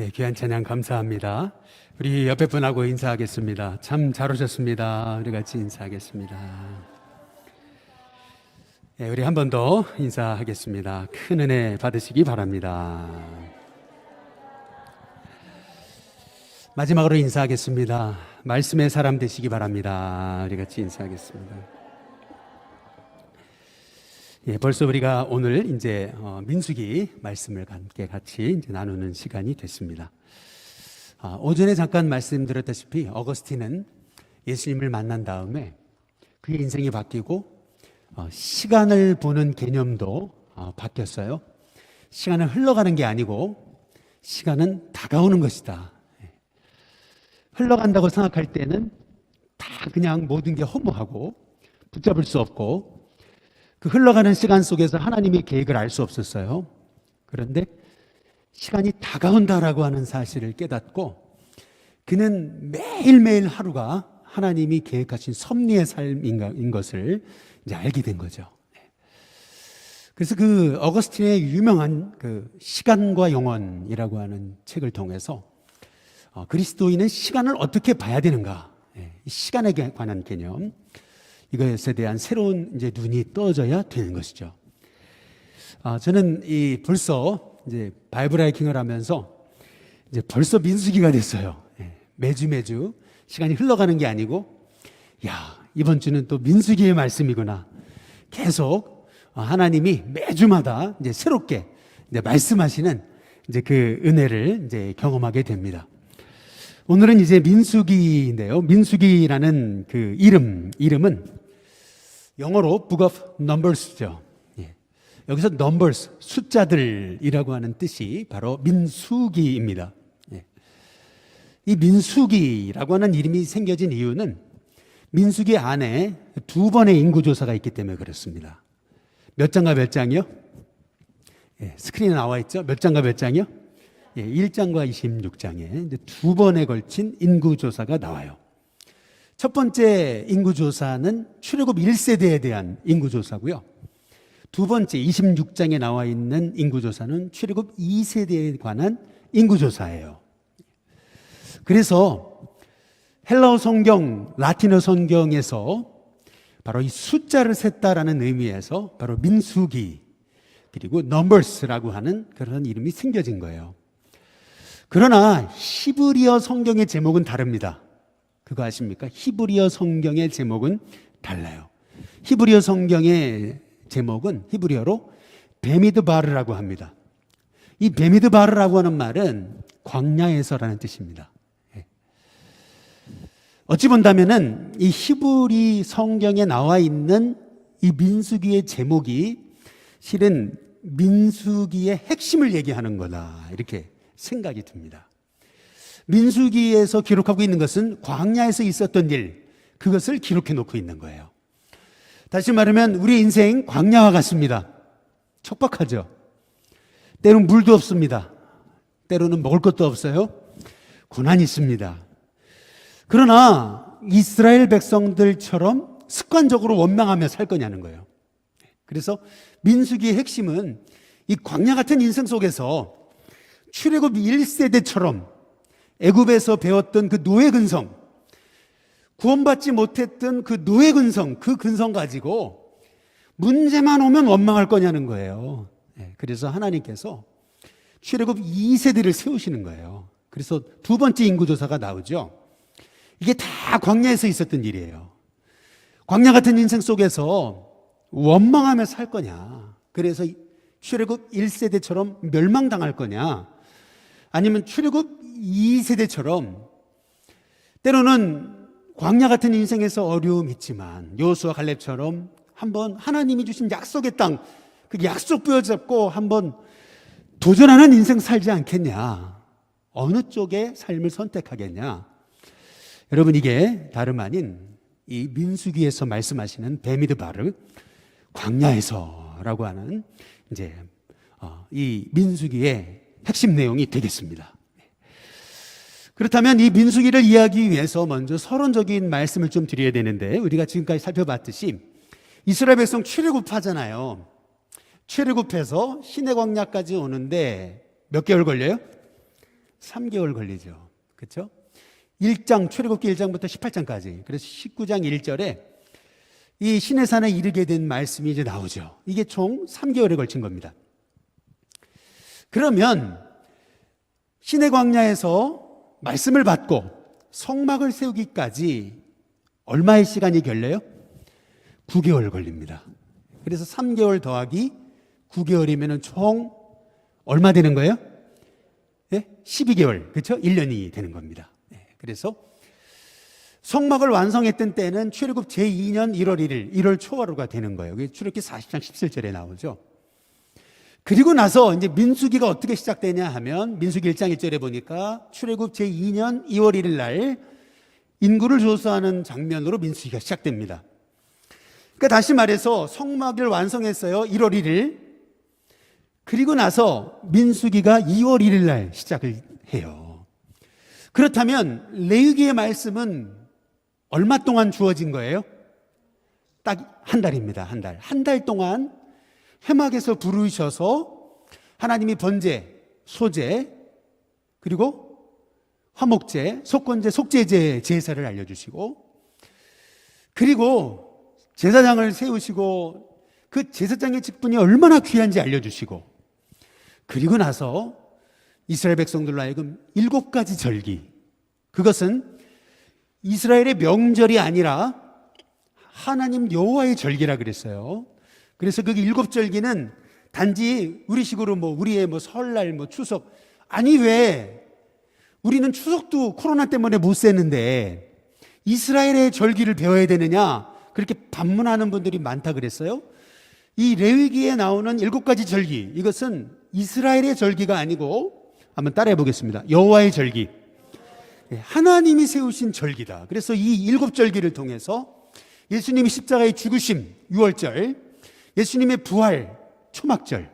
예, 귀한 찬양 감사합니다. 우리 옆에 분하고 인사하겠습니다. 참 잘 오셨습니다. 우리 같이 인사하겠습니다. 예, 우리 한 번 더 인사하겠습니다. 큰 은혜 받으시기 바랍니다. 마지막으로 인사하겠습니다. 말씀의 사람 되시기 바랍니다. 우리 같이 인사하겠습니다. 예, 벌써 우리가 오늘 이제 민수기 말씀을 함께 같이 이제 나누는 시간이 됐습니다. 오전에 잠깐 말씀드렸다시피 어거스틴은 예수님을 만난 다음에 그의 인생이 바뀌고 시간을 보는 개념도 바뀌었어요. 시간은 흘러가는 게 아니고 시간은 다가오는 것이다. 흘러간다고 생각할 때는 다 그냥 모든 게 허무하고 붙잡을 수 없고 그 흘러가는 시간 속에서 하나님의 계획을 알 수 없었어요. 그런데 시간이 다가온다라고 하는 사실을 깨닫고 그는 매일매일 하루가 하나님이 계획하신 섭리의 삶인 것을 이제 알게 된 거죠. 그래서 그 어거스틴의 유명한 그 시간과 영원이라고 하는 책을 통해서 그리스도인은 시간을 어떻게 봐야 되는가, 시간에 관한 개념, 이것에 대한 새로운 이제 눈이 떠져야 되는 것이죠. 저는 벌써 이제 바이블 하이킹을 하면서 이제 벌써 민수기가 됐어요. 매주 시간이 흘러가는 게 아니고, 이번 주는 또 민수기의 말씀이구나. 계속 하나님이 매주마다 이제 새롭게 이제 말씀하시는 이제 그 은혜를 이제 경험하게 됩니다. 오늘은 이제 민수기인데요. 민수기라는 그 이름은 영어로 Book of Numbers죠. 여기서 numbers, 숫자들이라고 하는 뜻이 바로 민수기입니다. 이 민수기라고 하는 이름이 생겨진 이유는 민수기 안에 두 번의 인구조사가 있기 때문에 그렇습니다. 몇 장과 몇 장이요? 스크린에 나와 있죠? 몇 장과 몇 장이요? 1장과 26장에 이제 두 번에 걸친 인구조사가 나와요. 첫 번째 인구조사는 출애굽 1세대에 대한 인구조사고요. 두 번째 26장에 나와 있는 인구조사는 출애굽 2세대에 관한 인구조사예요. 그래서 헬라어 성경, 라틴어 성경에서 바로 이 숫자를 셌다라는 의미에서 바로 민수기 그리고 넘버스라고 하는 그런 이름이 생겨진 거예요. 그러나 히브리어 성경의 제목은 다릅니다. 그거 아십니까? 히브리어 성경의 제목은 달라요. 히브리어 성경의 제목은 히브리어로 베미드바르라고 합니다. 이 베미드바르라고 하는 말은 광야에서라는 뜻입니다. 어찌 본다면은 이 히브리 성경에 나와 있는 이 민수기의 제목이 실은 민수기의 핵심을 얘기하는 거다, 이렇게 생각이 듭니다. 민수기에서 기록하고 있는 것은 광야에서 있었던 일, 그것을 기록해 놓고 있는 거예요. 다시 말하면 우리 인생 광야와 같습니다. 척박하죠. 때로는 물도 없습니다. 때로는 먹을 것도 없어요. 고난이 있습니다. 그러나 이스라엘 백성들처럼 습관적으로 원망하며 살 거냐는 거예요. 그래서 민수기의 핵심은 이 광야 같은 인생 속에서 출애굽 1세대처럼 애굽에서 배웠던 그 노예 근성, 구원받지 못했던 그 노예 근성, 그 근성 가지고 문제만 오면 원망할 거냐는 거예요. 그래서 하나님께서 출애굽 2세대를 세우시는 거예요. 그래서 두 번째 인구조사가 나오죠. 이게 다 광야에서 있었던 일이에요. 광야 같은 인생 속에서 원망하며 살 거냐, 그래서 출애굽 1세대처럼 멸망당할 거냐, 아니면 출애굽 2세대처럼 때로는 광야 같은 인생에서 어려움이 있지만 여호수아 갈렙처럼 한번 하나님이 주신 약속의 땅, 그 약속 부여잡고 한번 도전하는 인생 살지 않겠냐, 어느 쪽의 삶을 선택하겠냐. 여러분, 이게 다름 아닌 이 민수기에서 말씀하시는 베미드바르, 광야에서라고 하는 이제 이 민수기의 핵심 내용이 되겠습니다. 그렇다면 이 민수기를 이해하기 위해서 먼저 서론적인 말씀을 좀 드려야 되는데, 우리가 지금까지 살펴봤듯이 이스라엘 백성 출애굽하잖아요. 출애굽해서 시내 광야까지 오는데 몇 개월 걸려요? 3개월 걸리죠. 그렇죠? 1장, 출애굽기 1장부터 18장까지. 그래서 19장 1절에 이 시내산에 이르게 된 말씀이 이제 나오죠. 이게 총 3개월에 걸친 겁니다. 그러면 시내 광야에서 말씀을 받고 성막을 세우기까지 얼마의 시간이 걸려요? 9개월 걸립니다. 그래서 3개월 더하기 9개월이면 총 얼마 되는 거예요? 네? 12개월, 그렇죠? 1년이 되는 겁니다. 네. 그래서 성막을 완성했던 때는 출애굽 제2년 1월 1일, 1월 초하루가 되는 거예요. 그게 출애굽기 40장 17절에 나오죠. 그리고 나서 이제 민수기가 어떻게 시작되냐 하면 민수기 1장 1절에 보니까 출애굽 제2년 2월 1일 날 인구를 조사하는 장면으로 민수기가 시작됩니다. 그러니까 다시 말해서 성막을 완성했어요. 1월 1일. 그리고 나서 민수기가 2월 1일 날 시작을 해요. 그렇다면 레위기의 말씀은 얼마 동안 주어진 거예요? 딱 한 달입니다. 한 달. 한 달 동안 회막에서 부르셔서 하나님이 번제, 소제, 그리고 화목제, 속건제, 속제제 제사를 알려주시고, 그리고 제사장을 세우시고 그 제사장의 직분이 얼마나 귀한지 알려주시고, 그리고 나서 이스라엘 백성들로 하여금 7가지 절기, 그것은 이스라엘의 명절이 아니라 하나님 여호와의 절기라 그랬어요. 그래서 그 7절기는 단지 우리식으로 우리의 설날, 추석, 아니 왜 우리는 추석도 코로나 때문에 못 세는데 이스라엘의 절기를 배워야 되느냐, 그렇게 반문하는 분들이 많다 그랬어요. 이 레위기에 나오는 7가지 절기, 이것은 이스라엘의 절기가 아니고, 한번 따라해 보겠습니다. 여호와의 절기, 하나님이 세우신 절기다. 그래서 이 7절기를 통해서 예수님이 십자가의 죽으심 6월절, 예수님의 부활 초막절,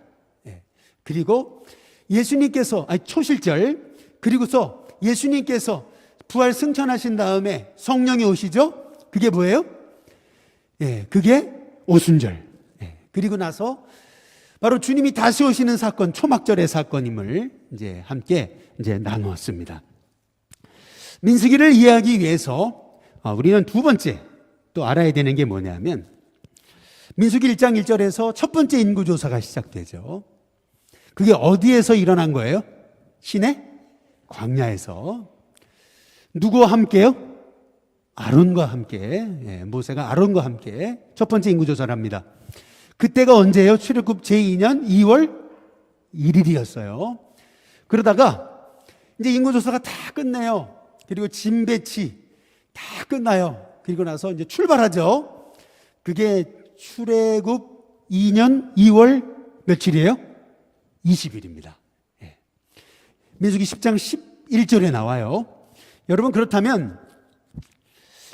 그리고 예수님께서 초실절, 그리고서 예수님께서 부활 승천하신 다음에 성령이 오시죠. 그게 뭐예요? 그게 오순절. 그리고 나서 바로 주님이 다시 오시는 사건, 초막절의 사건임을 이제 함께 나누었습니다. 민수기를 이해하기 위해서 우리는 두 번째 또 알아야 되는 게 뭐냐면, 민수기 1장 1절에서 첫 번째 인구조사가 시작되죠. 그게 어디에서 일어난 거예요? 시내 광야에서. 누구와 함께요? 아론과 함께. 모세가 아론과 함께 첫 번째 인구조사를 합니다. 그때가 언제예요? 출애굽 제2년 2월 1일이었어요. 그러다가 이제 인구조사가 다 끝내요. 그리고 짐 배치 다 끝나요. 그리고 나서 이제 출발하죠. 그게 출애굽 2년 2월 며칠이에요? 20일입니다. 민수기 10장 11절에 나와요. 여러분, 그렇다면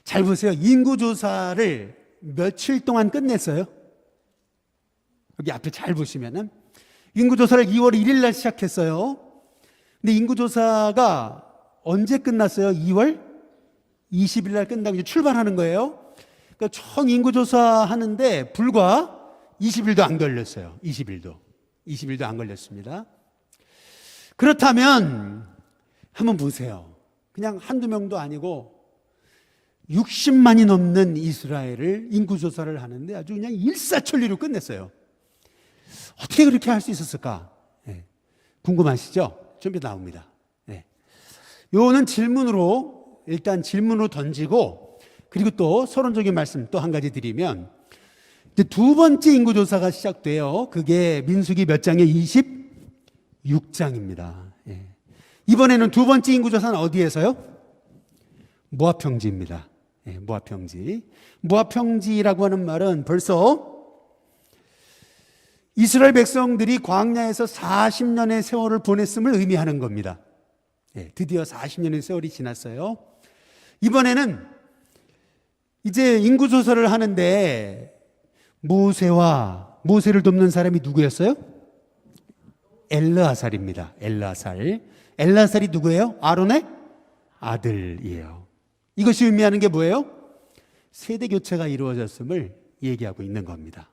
잘 보세요. 인구조사를 며칠 동안 끝냈어요? 여기 앞에 잘 보시면은 인구조사를 2월 1일 날 시작했어요. 근데 인구조사가 언제 끝났어요? 2월 20일 날 끝나고 이제 출발하는 거예요. 그러니까 총 인구조사 하는데 불과 20일도 안 걸렸어요. 20일도 안 걸렸습니다. 그렇다면 한번 보세요. 그냥 한두 명도 아니고 60만이 넘는 이스라엘을 인구조사를 하는데 아주 그냥 일사천리로 끝냈어요. 어떻게 그렇게 할 수 있었을까? 궁금하시죠? 좀 이따 나옵니다. 요거는 일단 질문으로 던지고, 그리고 또 서론적인 말씀 또 한 가지 드리면, 이제 두 번째 인구조사가 시작돼요. 그게 민수기 몇 장에 26장입니다. 이번에는 두 번째 인구조사는 어디에서요? 모압 평지입니다. 모압 평지. 모압 평지라고 하는 말은 벌써 이스라엘 백성들이 광야에서 40년의 세월을 보냈음을 의미하는 겁니다. 드디어 40년의 세월이 지났어요. 이번에는 이제 인구조사를 하는데 모세를 돕는 사람이 누구였어요? 엘르아살입니다. 엘르아살이 누구예요? 아론의 아들이에요. 이것이 의미하는 게 뭐예요? 세대 교체가 이루어졌음을 얘기하고 있는 겁니다.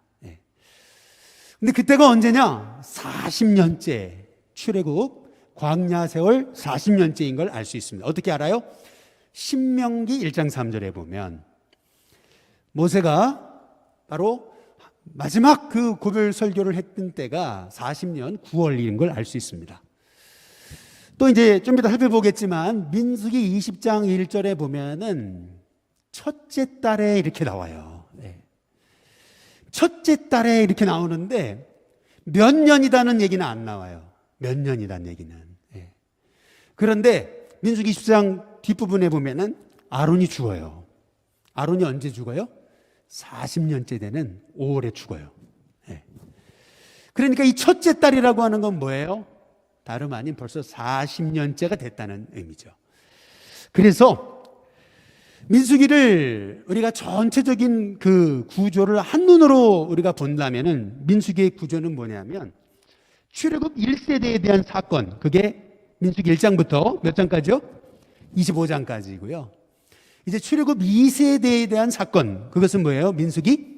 근데 그때가 언제냐? 40년째 출애굽 광야 세월 40년째인 걸 알 수 있습니다. 어떻게 알아요? 신명기 1장 3절에 보면 모세가 바로 마지막 그 고별 설교를 했던 때가 40년 9월인 걸 알 수 있습니다. 또 이제 좀 이따 살펴보겠지만 민수기 20장 1절에 보면은 첫째 달에 이렇게 나와요. 네. 첫째 달에 이렇게 나오는데 몇 년이다는 얘기는 안 나와요. 몇 년이다는 얘기는. 네. 그런데 민수기 20장 뒷부분에 보면은 아론이 죽어요. 아론이 언제 죽어요? 40년째 되는 5월에 죽어요. 네. 그러니까 이 첫째 달이라고 하는 건 뭐예요? 다름 아닌 벌써 40년째가 됐다는 의미죠. 그래서 민수기를 우리가 전체적인 그 구조를 한눈으로 우리가 본다면은 민수기의 구조는 뭐냐면 출애굽 1세대에 대한 사건, 그게 민수기 1장부터 몇 장까지요? 25장까지고요. 이제 출애굽 2세대에 대한 사건, 그것은 뭐예요? 민수기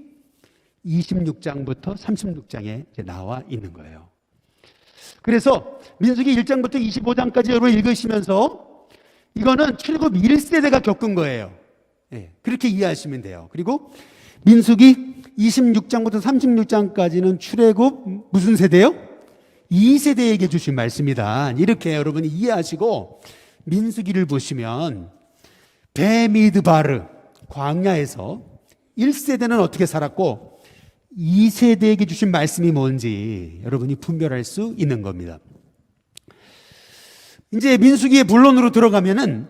26장부터 36장에 이제 나와 있는 거예요. 그래서 민수기 1장부터 25장까지 여러분 읽으시면서 이거는 출애굽 1세대가 겪은 거예요. 네, 그렇게 이해하시면 돼요. 그리고 민수기 26장부터 36장까지는 출애굽 무슨 세대요? 2세대에게 주신 말씀이다. 이렇게 여러분이 이해하시고 민수기를 보시면 베미드바르 광야에서 1세대는 어떻게 살았고 2세대에게 주신 말씀이 뭔지 여러분이 분별할 수 있는 겁니다. 이제 민수기의 본론으로 들어가면은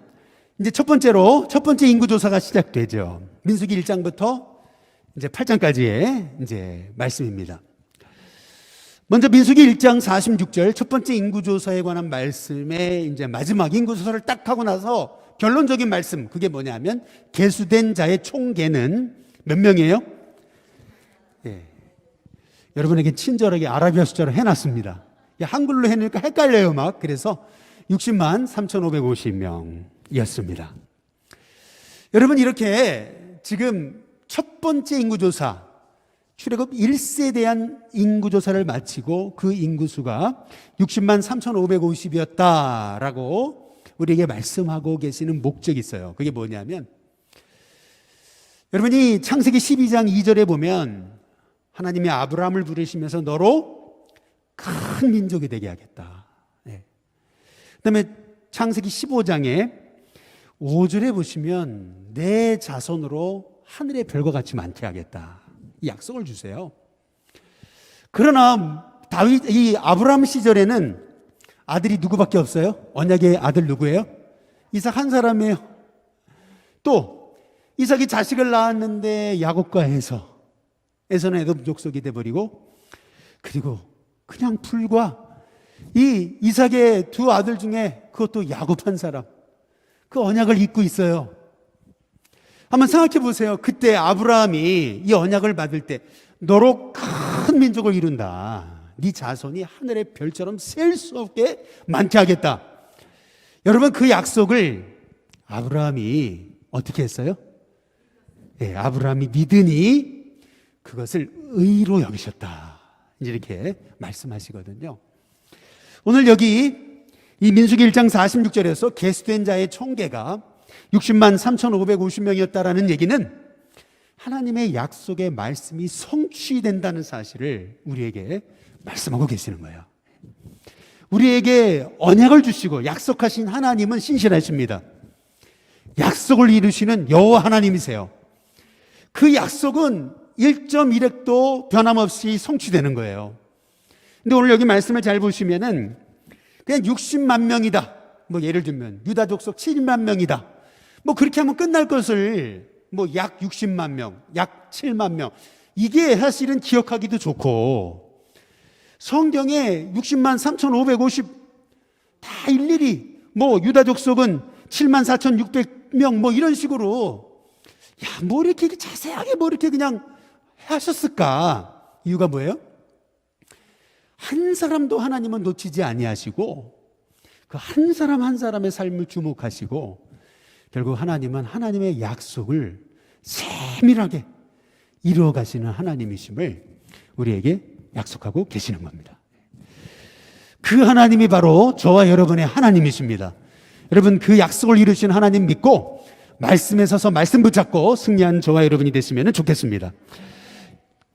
이제 첫 번째 인구조사가 시작되죠. 민수기 1장부터 이제 8장까지의 이제 말씀입니다. 먼저 민수기 1장 46절 첫 번째 인구조사에 관한 말씀의 이제 마지막 인구조사를 딱 하고 나서 결론적인 말씀, 그게 뭐냐면 계수된 자의 총계는 몇 명이에요? 예. 여러분에게 친절하게 아라비아 숫자로 해놨습니다. 한글로 해놓으니까 헷갈려요 막. 그래서 60만 3,550명이었습니다. 여러분 이렇게 지금 첫 번째 인구조사 출애굽 1세에 대한 인구조사를 마치고 그 인구수가 60만 3,550이었다라고 우리에게 말씀하고 계시는 목적이 있어요. 그게 뭐냐면 여러분이 창세기 12장 2절에 보면 하나님이 아브라함을 부르시면서 너로 큰 민족이 되게 하겠다. 네. 그다음에 창세기 15장에 5절에 보시면 내 자손으로 하늘의 별과 같이 많게 하겠다. 이 약속을 주세요. 그러나 이 아브라함 시절에는 아들이 누구밖에 없어요? 언약의 아들 누구예요? 이삭 한 사람이에요. 또 이삭이 자식을 낳았는데 야곱과 에서는 에돔 족속이 돼버리고, 그리고 그냥 불과 이 이삭의 두 아들 중에 그것도 야곱 한 사람, 그 언약을 잊고 있어요. 한번 생각해 보세요. 그때 아브라함이 이 언약을 받을 때 너로 큰 민족을 이룬다. 네 자손이 하늘의 별처럼 셀 수 없게 많게 하겠다. 여러분 그 약속을 아브라함이 어떻게 했어요? 네, 아브라함이 믿으니 그것을 의로 여기셨다. 이렇게 말씀하시거든요. 오늘 여기 이 민수기 1장 46절에서 계수된 자의 총계가 60만 3,550명이었다라는 얘기는 하나님의 약속의 말씀이 성취된다는 사실을 우리에게 말씀하고 계시는 거예요. 우리에게 언약을 주시고 약속하신 하나님은 신실하십니다. 약속을 이루시는 여호와 하나님이세요. 그 약속은 1.1획도 변함없이 성취되는 거예요. 근데 오늘 여기 말씀을 잘 보시면은 그냥 60만 명이다. 뭐 예를 들면 유다 족속 7만 명이다. 뭐 그렇게 하면 끝날 것을 뭐 약 60만 명, 약 7만 명. 이게 사실은 기억하기도 좋고 성경에 60만 3,550 다 일일이 뭐 유다 족속은 7만 4,600명 뭐 이런 식으로 뭐 이렇게 자세하게 뭐 이렇게 그냥 하셨을까? 이유가 뭐예요? 한 사람도 하나님은 놓치지 아니하시고 그 한 사람 한 사람의 삶을 주목하시고 결국 하나님은 하나님의 약속을 세밀하게 이루어 가시는 하나님이심을 우리에게 약속하고 계시는 겁니다. 그 하나님이 바로 저와 여러분의 하나님이십니다. 여러분, 그 약속을 이루신 하나님 믿고 말씀에 서서 말씀 붙잡고 승리한 저와 여러분이 됐으면 좋겠습니다.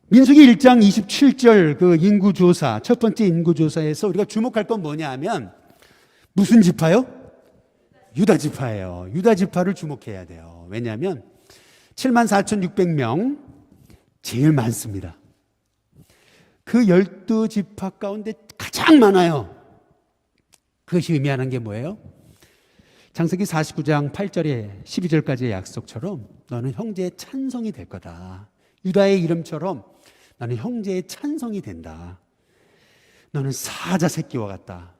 민수기 1장 27절 그 인구조사, 첫 번째 인구조사에서 우리가 주목할 건 뭐냐 하면 무슨 지파요? 유다 지파예요. 유다 지파를 주목해야 돼요. 왜냐하면 74,600명 제일 많습니다. 그 12지파 가운데 가장 많아요. 그것이 의미하는 게 뭐예요? 창세기 49장 8절에 12절까지의 약속처럼 너는 형제의 찬송이 될 거다. 유다의 이름처럼 너는 형제의 찬송이 된다. 너는 사자 새끼와 같다.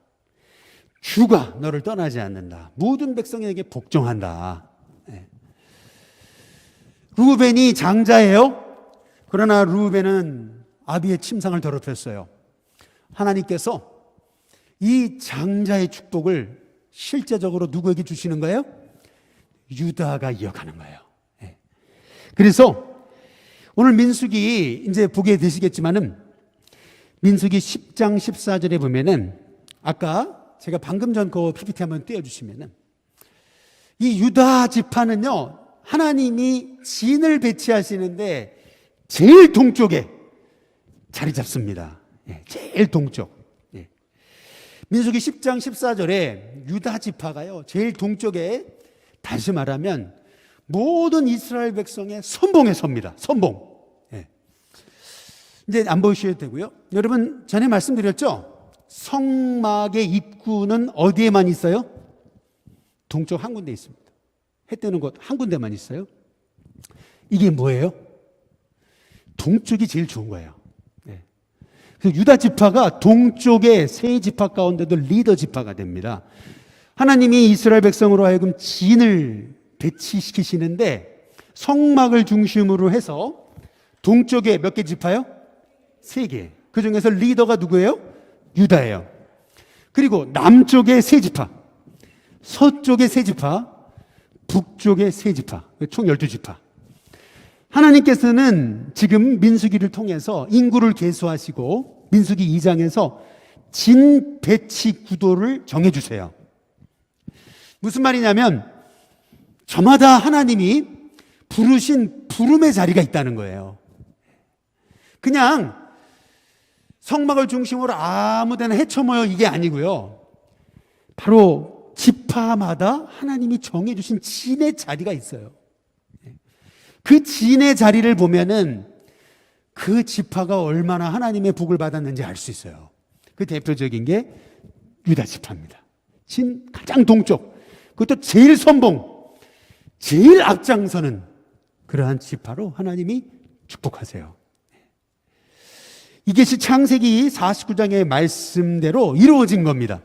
주가 너를 떠나지 않는다. 모든 백성에게 복종한다. 네. 루벤이 장자예요. 그러나 루벤은 아비의 침상을 더럽혔어요. 하나님께서 이 장자의 축복을 실제적으로 누구에게 주시는 거예요? 유다가 이어가는 거예요. 네. 그래서 오늘 민수기 이제 보게 되시겠지만은 민수기 10장 14절에 보면은 아까 제가 방금 전 그 PPT 한번 띄워주시면은 이 유다 지파는요 하나님이 진을 배치하시는데 제일 동쪽에 자리 잡습니다. 예, 제일 동쪽. 예. 민수기 10장 14절에 유다 지파가요 제일 동쪽에 다시 말하면 모든 이스라엘 백성의 선봉에 섭니다. 선봉. 예. 이제 안 보셔도 되고요. 여러분 전에 말씀드렸죠. 성막의 입구는 어디에만 있어요? 동쪽 한 군데 있습니다. 해 뜨는 곳 한 군데만 있어요. 이게 뭐예요? 동쪽이 제일 좋은 거예요. 네. 그래서 유다 지파가 동쪽의 세 지파 가운데도 리더 지파가 됩니다. 하나님이 이스라엘 백성으로 하여금 진을 배치시키시는데 성막을 중심으로 해서 동쪽에 몇 개 지파요? 세 개. 그 중에서 리더가 누구예요? 유다예요. 그리고 남쪽에 세 지파, 서쪽에 세 지파, 북쪽에 세 지파, 총 12지파. 하나님께서는 지금 민수기를 통해서 인구를 계수하시고 민수기 2장에서 진 배치 구도를 정해주세요. 무슨 말이냐면 저마다 하나님이 부르신 부름의 자리가 있다는 거예요. 그냥 성막을 중심으로 아무 데나 헤쳐모여 이게 아니고요. 바로 지파마다 하나님이 정해주신 진의 자리가 있어요. 그 진의 자리를 보면은 그 지파가 얼마나 하나님의 복을 받았는지 알 수 있어요. 그 대표적인 게 유다 지파입니다. 진 가장 동쪽, 그것도 제일 선봉, 제일 앞장서는 그러한 지파로 하나님이 축복하세요. 이것이 창세기 49장의 말씀대로 이루어진 겁니다.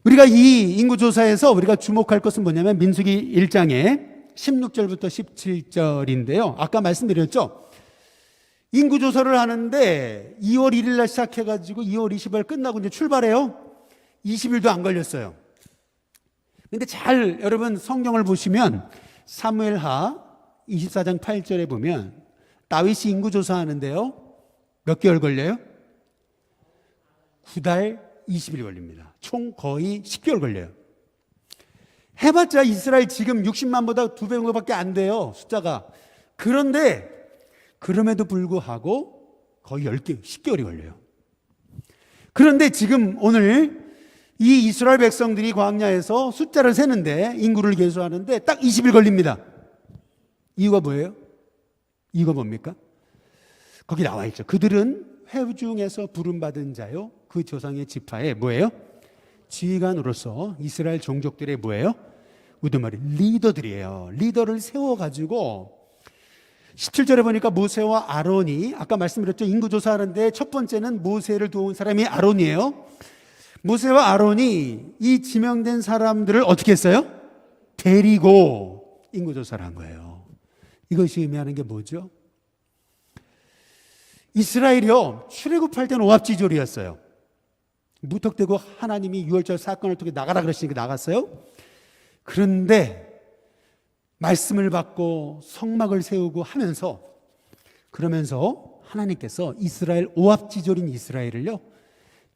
우리가 이 인구조사에서 우리가 주목할 것은 뭐냐면 민수기 1장에 16절부터 17절인데요. 아까 말씀드렸죠. 인구조사를 하는데 2월 1일 날 시작해가지고 2월 20일 끝나고 이제 출발해요. 20일도 안 걸렸어요. 근데 잘 여러분 성경을 보시면 사무엘하 24장 8절에 보면 다윗이 인구조사 하는데요. 몇 개월 걸려요? 9달 20일 걸립니다. 총 거의 10개월 걸려요. 해봤자 이스라엘 지금 60만보다 2배 정도밖에 안 돼요. 숫자가. 그런데 그럼에도 불구하고 거의 10개, 10개월이 걸려요. 그런데 지금 오늘 이 이스라엘 백성들이 광야에서 숫자를 세는데 인구를 계수하는데 딱 20일 걸립니다. 이유가 뭐예요? 이유가 뭡니까? 거기 나와 있죠. 그들은 회중에서 부름받은 자요. 그 조상의 지파에 뭐예요? 지휘관으로서 이스라엘 종족들의 뭐예요? 우두머리 리더들이에요. 리더를 세워가지고 17절에 보니까 모세와 아론이 아까 말씀드렸죠. 인구조사하는데 첫 번째는 모세를 도운 사람이 아론이에요. 모세와 아론이 이 지명된 사람들을 어떻게 했어요? 데리고 인구조사를 한 거예요. 이것이 의미하는 게 뭐죠? 이스라엘이요 출애굽할 때는 오합지졸이었어요. 무턱대고 하나님이 유월절 사건을 통해 나가라 그러시니까 나갔어요. 그런데 말씀을 받고 성막을 세우고 하면서 그러면서 하나님께서 이스라엘 오합지졸인 이스라엘을요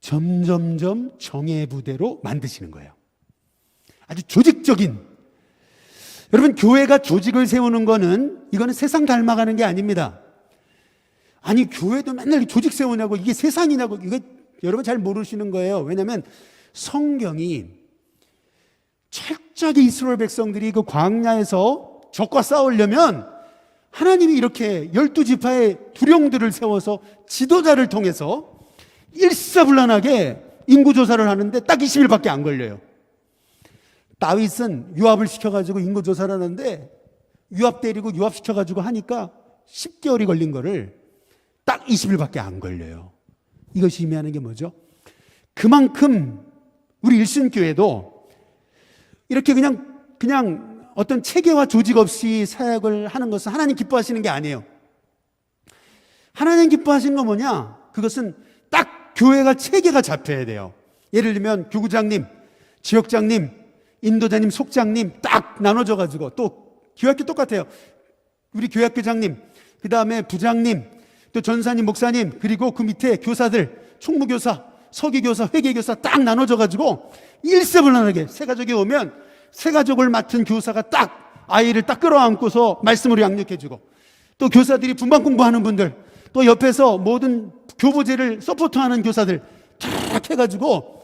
점점점 정예부대로 만드시는 거예요. 아주 조직적인. 여러분, 교회가 조직을 세우는 거는 이거는 세상 닮아가는 게 아닙니다. 아니, 교회도 맨날 조직 세우냐고, 이게 세상이냐고, 이거 여러분 잘 모르시는 거예요. 왜냐하면 성경이 철저하게 이스라엘 백성들이 그 광야에서 적과 싸우려면 하나님이 이렇게 12지파의 두령들을 세워서 지도자를 통해서 일사불란하게 인구조사를 하는데 딱 20일밖에 안 걸려요. 다윗은 유압을 시켜가지고 인구조사를 하는데 유압 때리고 유압 시켜가지고 하니까 10개월이 걸린 거를 딱 20일밖에 안 걸려요. 이것이 의미하는 게 뭐죠? 그만큼 우리 일신교회도 이렇게 그냥 어떤 체계와 조직 없이 사역을 하는 것은 하나님 기뻐하시는 게 아니에요. 하나님 기뻐하시는 건 뭐냐? 그것은 딱 교회가 체계가 잡혀야 돼요. 예를 들면 교구장님, 지역장님, 인도자님, 속장님 딱 나눠져 가지고, 또 교회학교 똑같아요. 우리 교회학교장님, 그 다음에 부장님, 또 전사님, 목사님, 그리고 그 밑에 교사들, 총무교사, 서기교사, 회계교사 딱 나눠져 가지고 일사불란하게 새 가족이 오면 새 가족을 맡은 교사가 딱 아이를 딱 끌어안고서 말씀으로 양육해주고, 또 교사들이 분반 공부하는 분들, 또 옆에서 모든 교보제를 서포트하는 교사들 탁 해가지고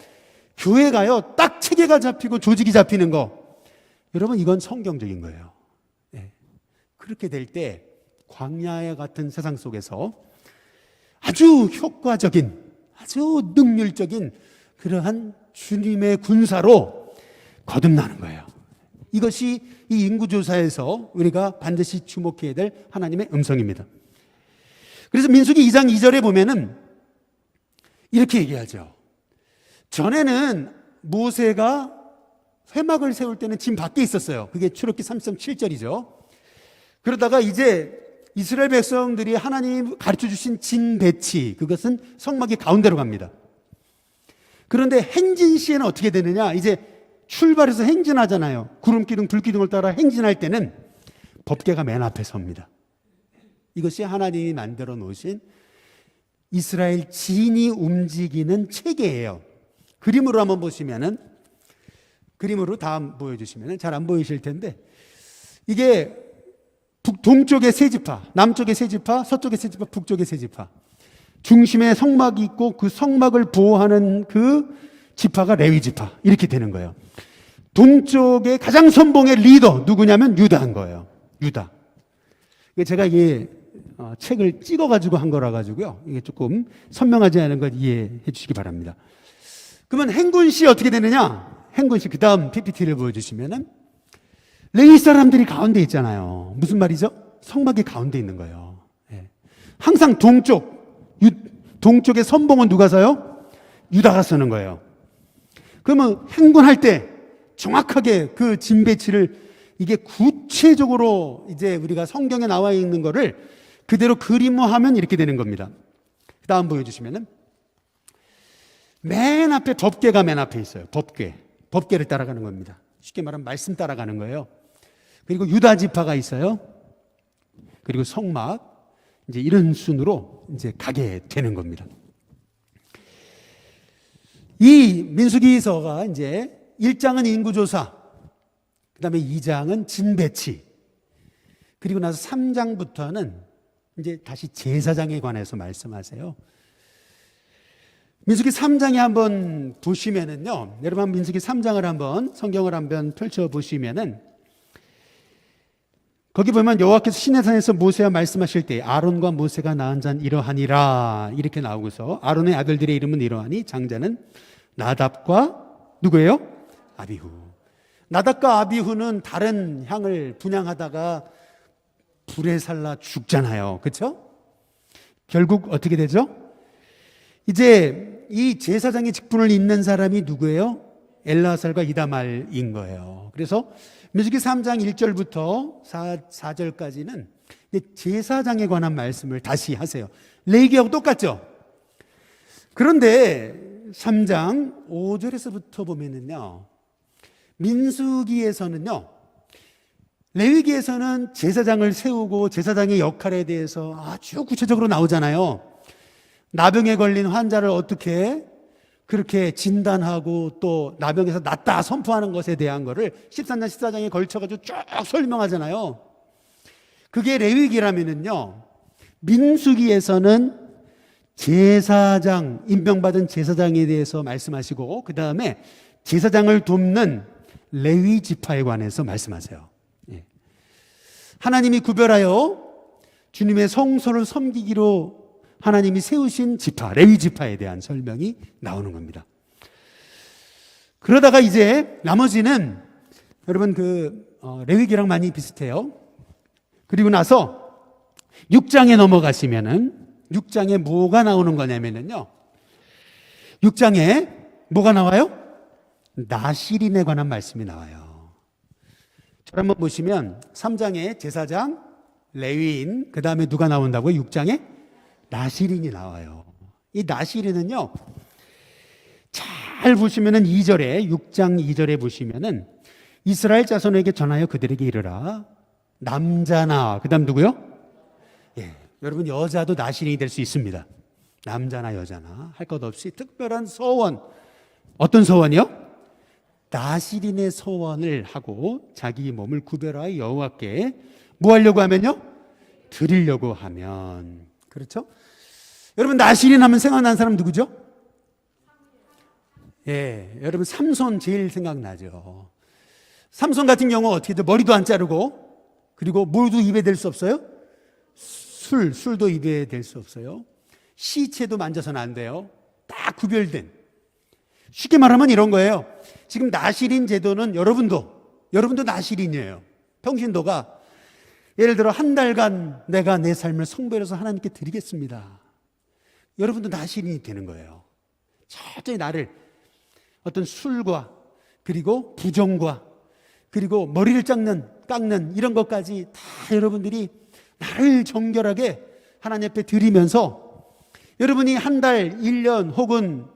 교회가요 딱 체계가 잡히고 조직이 잡히는 거, 여러분 이건 성경적인 거예요. 네. 그렇게 될 때 광야와 같은 세상 속에서 아주 효과적인, 아주 능률적인 그러한 주님의 군사로 거듭나는 거예요. 이것이 이 인구조사에서 우리가 반드시 주목해야 될 하나님의 음성입니다. 그래서 민수기 2장 2절에 보면은 이렇게 얘기하죠. 전에는 모세가 회막을 세울 때는 진 밖에 있었어요. 그게 출애굽기 3.7절이죠. 그러다가 이제 이스라엘 백성들이 하나님이 가르쳐 주신 진 배치, 그것은 성막이 가운데로 갑니다. 그런데 행진 시에는 어떻게 되느냐? 이제 출발해서 행진하잖아요. 구름기둥, 불기둥을 따라 행진할 때는 법궤가 맨 앞에 섭니다. 이것이 하나님이 만들어 놓으신 이스라엘 진이 움직이는 체계예요. 그림으로 한번 보시면은, 그림으로 다음 보여주시면은 잘 안 보이실 텐데, 이게 동쪽에 세 지파, 남쪽에 세 지파, 서쪽에 세 지파, 북쪽에 세 지파. 중심에 성막이 있고 그 성막을 보호하는 그 지파가 레위 지파. 이렇게 되는 거예요. 동쪽의 가장 선봉의 리더 누구냐면 유다인 거예요. 유다. 제가 이게 책을 찍어가지고 한 거라 가지고요. 이게 조금 선명하지 않은 걸 이해해 주시기 바랍니다. 그러면 행군시 어떻게 되느냐? 행군시 그 다음 PPT를 보여주시면은 레위 사람들이 가운데 있잖아요. 무슨 말이죠? 성막이 가운데 있는 거예요. 네. 항상 동쪽의 선봉은 누가 서요? 유다가 서는 거예요. 그러면 행군할 때 정확하게 그 진배치를 이게 구체적으로 이제 우리가 성경에 나와 있는 거를 그대로 그림화하면 이렇게 되는 겁니다. 그 다음 보여주시면은 맨 앞에 법궤가 맨 앞에 있어요. 법궤를 따라가는 겁니다. 쉽게 말하면 말씀 따라가는 거예요. 그리고 유다 지파가 있어요. 그리고 성막, 이제 이런 순으로 이제 가게 되는 겁니다. 이 민수기서가 이제 1장은 인구조사, 그 다음에 2장은 진배치, 그리고 나서 3장부터는 이제 다시 제사장에 관해서 말씀하세요. 민수기 3장에 한번 보시면은요, 여러분 민수기 3장을 한번 성경을 한번 펼쳐 보시면은 거기 보면 여호와께서 시내산에서 모세와 말씀하실 때 아론과 모세가 낳은 자는 이러하니라 이렇게 나오고서 아론의 아들들의 이름은 이러하니 장자는 나답과 누구예요? 아비후. 나답과 아비후는 다른 향을 분향하다가 불에 살라 죽잖아요. 그렇죠? 결국 어떻게 되죠? 이제 이 제사장의 직분을 잇는 사람이 누구예요? 엘라살과 이다말인 거예요. 그래서 민수기 3장 1절부터 4절까지는 제사장에 관한 말씀을 다시 하세요. 레위기하고 똑같죠? 그런데 3장 5절에서부터 보면은요, 민수기에서는요, 레위기에서는 제사장을 세우고 제사장의 역할에 대해서 아주 구체적으로 나오잖아요. 나병에 걸린 환자를 어떻게 그렇게 진단하고 또 나병에서 낫다 선포하는 것에 대한 거를 13장 14장에 걸쳐가지고 쭉 설명하잖아요. 그게 레위기라면은요, 민수기에서는 제사장, 임명받은 제사장에 대해서 말씀하시고, 그 다음에 제사장을 돕는 레위 지파에 관해서 말씀하세요. 예. 하나님이 구별하여 주님의 성소를 섬기기로 하나님이 세우신 지파, 레위 지파에 대한 설명이 나오는 겁니다. 그러다가 이제 나머지는 여러분 레위기랑 많이 비슷해요. 그리고 나서 6장에 넘어가시면은 6장에 뭐가 나오는 거냐면요, 6장에 뭐가 나와요? 나실인에 관한 말씀이 나와요. 저를 한번 보시면 3장에 제사장, 레위인, 그 다음에 누가 나온다고요? 6장에 나실인이 나와요. 이 나실인은요, 잘 보시면은 2절에, 6장 2절에 보시면은 이스라엘 자손에게 전하여 그들에게 이르라. 남자나, 그 다음 누구요? 예, 여러분 여자도 나실인이 될 수 있습니다. 남자나 여자나 할 것 없이 특별한 서원, 어떤 서원이요? 나실인의 서원을 하고 자기 몸을 구별하여 여호와께 뭐 하려고 하면요? 드리려고 하면. 그렇죠? 여러분 나실인 하면 생각나는 사람 누구죠? 예, 여러분 삼손 제일 생각나죠. 삼손 같은 경우 어떻게 돼? 머리도 안 자르고, 그리고 뭘도 입에 댈 수 없어요? 술도 입에 댈 수 없어요. 시체도 만져서는 안 돼요. 딱 구별된. 쉽게 말하면 이런 거예요. 지금 나실인 제도는 여러분도 나실인이에요. 평신도가 예를 들어 한 달간 내가 내 삶을 성별해서 하나님께 드리겠습니다. 여러분도 나실인이 되는 거예요. 철저히 나를 어떤 술과 그리고 부정과 그리고 머리를 깎는 이런 것까지 다 여러분들이 나를 정결하게 하나님 앞에 드리면서 여러분이 한 달, 1년 혹은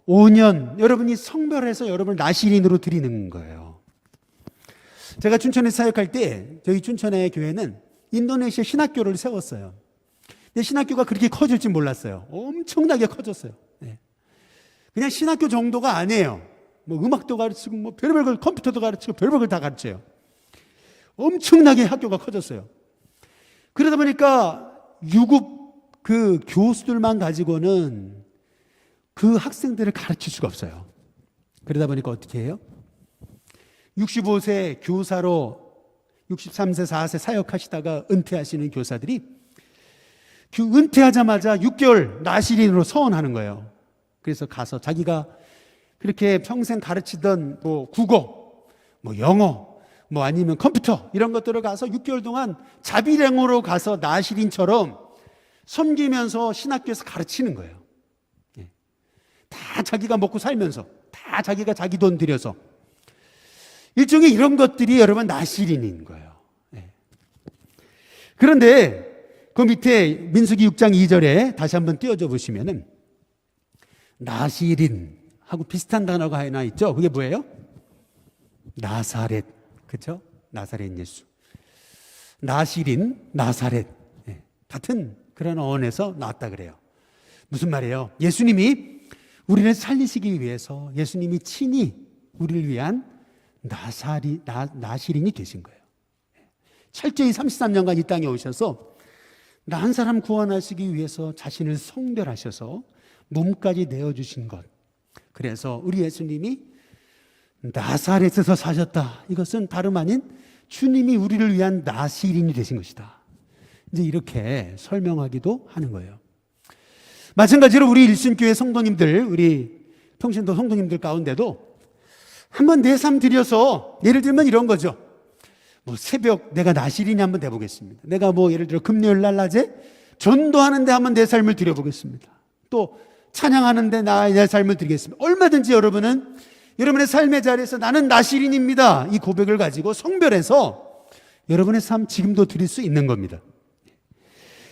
5년 여러분이 성별해서 여러분을 나실인으로 드리는 거예요. 제가 춘천에 사역할 때 저희 춘천의 교회는 인도네시아 신학교를 세웠어요. 근데 신학교가 그렇게 커질 줄 몰랐어요. 엄청나게 커졌어요. 네. 그냥 신학교 정도가 아니에요. 음악도 가르치고 별별 걸, 컴퓨터도 가르치고 별별 걸 다 가르쳐요. 엄청나게 학교가 커졌어요. 그러다 보니까 유급 그 교수들만 가지고는 그 학생들을 가르칠 수가 없어요. 그러다 보니까 어떻게 해요? 65세 교사로 63세, 4세 사역하시다가 은퇴하시는 교사들이 그 은퇴하자마자 6개월 나실인으로 서원하는 거예요. 그래서 가서 자기가 그렇게 평생 가르치던 국어, 영어, 아니면 컴퓨터 이런 것들을 가서 6개월 동안 자비랭으로 가서 나실인처럼 섬기면서 신학교에서 가르치는 거예요. 다 자기가 먹고 살면서 다 자기가 자기 돈 들여서 일종의 이런 것들이 여러분 나실인인 거예요. 그런데 그 밑에 민수기 6장 2절에 다시 한번 띄워줘 보시면은 나실인하고 비슷한 단어가 하나 있죠. 그게 뭐예요? 나사렛. 그렇죠? 나사렛 예수. 나실인, 나사렛. 같은 그런 어원에서 나왔다 그래요. 무슨 말이에요? 예수님이 우리를 살리시기 위해서 예수님이 친히 우리를 위한 나실인이 되신 거예요. 철저히 33년간 이 땅에 오셔서 나 한 사람 구원하시기 위해서 자신을 성별하셔서 몸까지 내어주신 것. 그래서 우리 예수님이 나사렛에서 사셨다. 이것은 다름 아닌 주님이 우리를 위한 나실인이 되신 것이다. 이제 이렇게 설명하기도 하는 거예요. 마찬가지로 우리 일순교회 성도님들, 우리 평신도 성도님들 가운데도 한번 내 삶 들여서 예를 들면 이런 거죠. 새벽 내가 나실인이 한번 돼보겠습니다. 내가 예를 들어 금요일 날 낮에 전도하는데 한번 내 삶을 드려보겠습니다. 또 찬양하는데 내 삶을 드리겠습니다. 얼마든지 여러분은 여러분의 삶의 자리에서 나는 나실인입니다. 이 고백을 가지고 성별해서 여러분의 삶 지금도 드릴 수 있는 겁니다.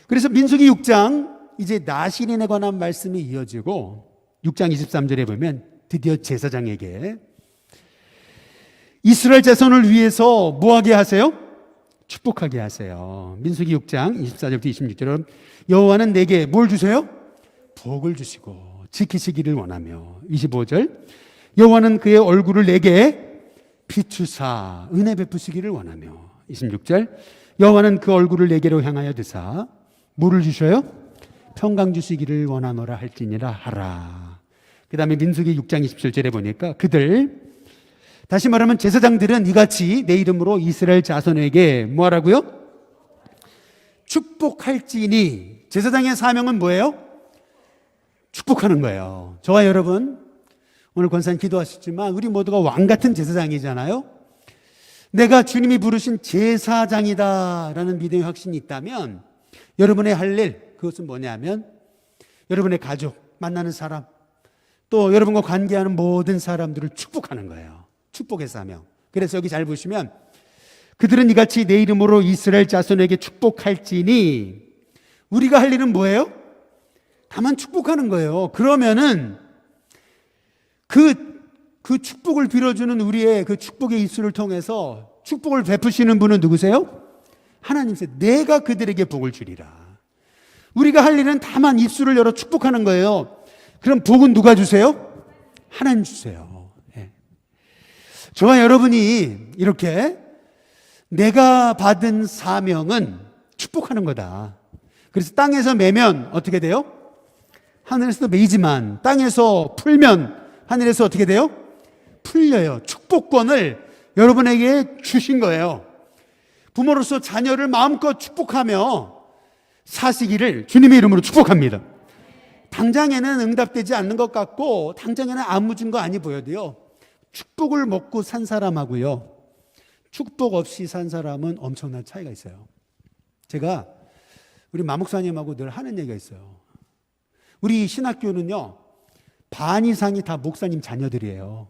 그래서 민수기 6장 이제 나실인에 관한 말씀이 이어지고 6장 23절에 보면 드디어 제사장에게 이스라엘 자손을 위해서 뭐하게 하세요? 축복하게 하세요. 민수기 6장 24절부터 26절은 여호와는 내게 뭘 주세요? 복을 주시고 지키시기를 원하며. 25절 여호와는 그의 얼굴을 내게 비추사 은혜 베푸시기를 원하며. 26절 여호와는 그 얼굴을 내게로 향하여 드사 뭐를 주셔요? 평강 주시기를 원하노라 할지니라 하라. 그 다음에 민수기 6장 27절에 보니까 그들, 다시 말하면 제사장들은 이같이 내 이름으로 이스라엘 자손에게 뭐하라고요? 축복할지니. 제사장의 사명은 뭐예요? 축복하는 거예요. 저와 여러분 오늘 권사님 기도하셨지만 우리 모두가 왕 같은 제사장이잖아요. 내가 주님이 부르신 제사장이다 라는 믿음의 확신이 있다면 여러분의 할 일, 그것은 뭐냐면 여러분의 가족, 만나는 사람, 또 여러분과 관계하는 모든 사람들을 축복하는 거예요. 축복의 사명. 그래서 여기 잘 보시면 그들은 이같이 내 이름으로 이스라엘 자손에게 축복할지니. 우리가 할 일은 뭐예요? 다만 축복하는 거예요. 그러면은 그 축복을 빌어주는 우리의 그 축복의 입술을 통해서 축복을 베푸시는 분은 누구세요? 하나님이세요. 내가 그들에게 복을 주리라. 우리가 할 일은 다만 입술을 열어 축복하는 거예요. 그럼 복은 누가 주세요? 하나님 주세요. 네. 저와 여러분이 이렇게 내가 받은 사명은 축복하는 거다. 그래서 땅에서 매면 어떻게 돼요? 하늘에서도 매이지만 땅에서 풀면 하늘에서 어떻게 돼요? 풀려요. 축복권을 여러분에게 주신 거예요. 부모로서 자녀를 마음껏 축복하며 사시기를 주님의 이름으로 축복합니다. 당장에는 응답되지 않는 것 같고 당장에는 아무 증거 아니 보여도요, 축복을 먹고 산 사람하고요 축복 없이 산 사람은 엄청난 차이가 있어요. 제가 우리 마목사님하고 늘 하는 얘기가 있어요. 우리 신학교는요 반 이상이 다 목사님 자녀들이에요.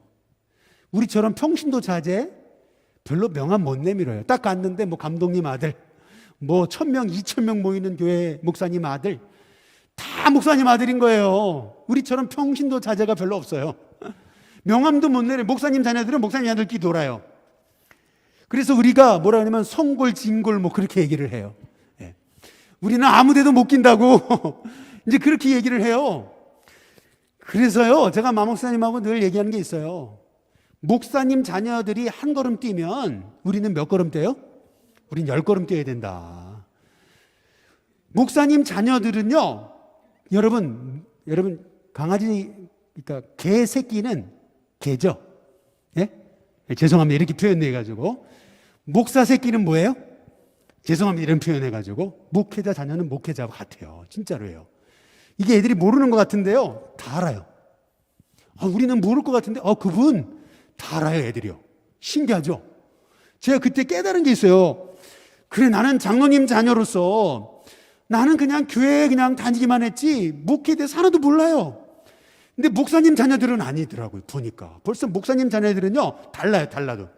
우리처럼 평신도 자제 별로 명함 못 내밀어요. 딱 갔는데 뭐 감독님 아들, 뭐 1000명, 2000명 모이는 교회 목사님 아들, 다 목사님 아들인 거예요. 우리처럼 평신도 자제가 별로 없어요. 명함도 못 내려. 목사님 자녀들은 목사님 아들끼리 놀아요. 그래서 우리가 뭐라 하냐면 성골, 진골 뭐 그렇게 얘기를 해요. 예. 우리는 아무 데도 못 낀다고 이제 그렇게 얘기를 해요. 그래서요 제가 마목사님하고 늘 얘기하는 게 있어요. 목사님 자녀들이 한 걸음 뛰면 우리는 몇 걸음 뛰어요? 우린 10걸음 뛰어야 된다. 목사님 자녀들은요, 여러분 강아지, 그러니까 개 새끼는 개죠. 예? 죄송합니다. 이렇게 표현해가지고. 목사 새끼는 뭐예요? 죄송합니다. 이런 표현해가지고. 목회자 자녀는 목회자와 같아요. 진짜로예요. 이게 애들이 모르는 것 같은데요, 다 알아요. 우리는 모를 것 같은데, 그분 다 알아요, 애들이요. 신기하죠? 제가 그때 깨달은 게 있어요. 그래, 나는 장로님 자녀로서 나는 그냥 교회에 그냥 다니기만 했지 목회에 대해서 하나도 몰라요. 근데 목사님 자녀들은 아니더라고요. 보니까 벌써 목사님 자녀들은요 달라도.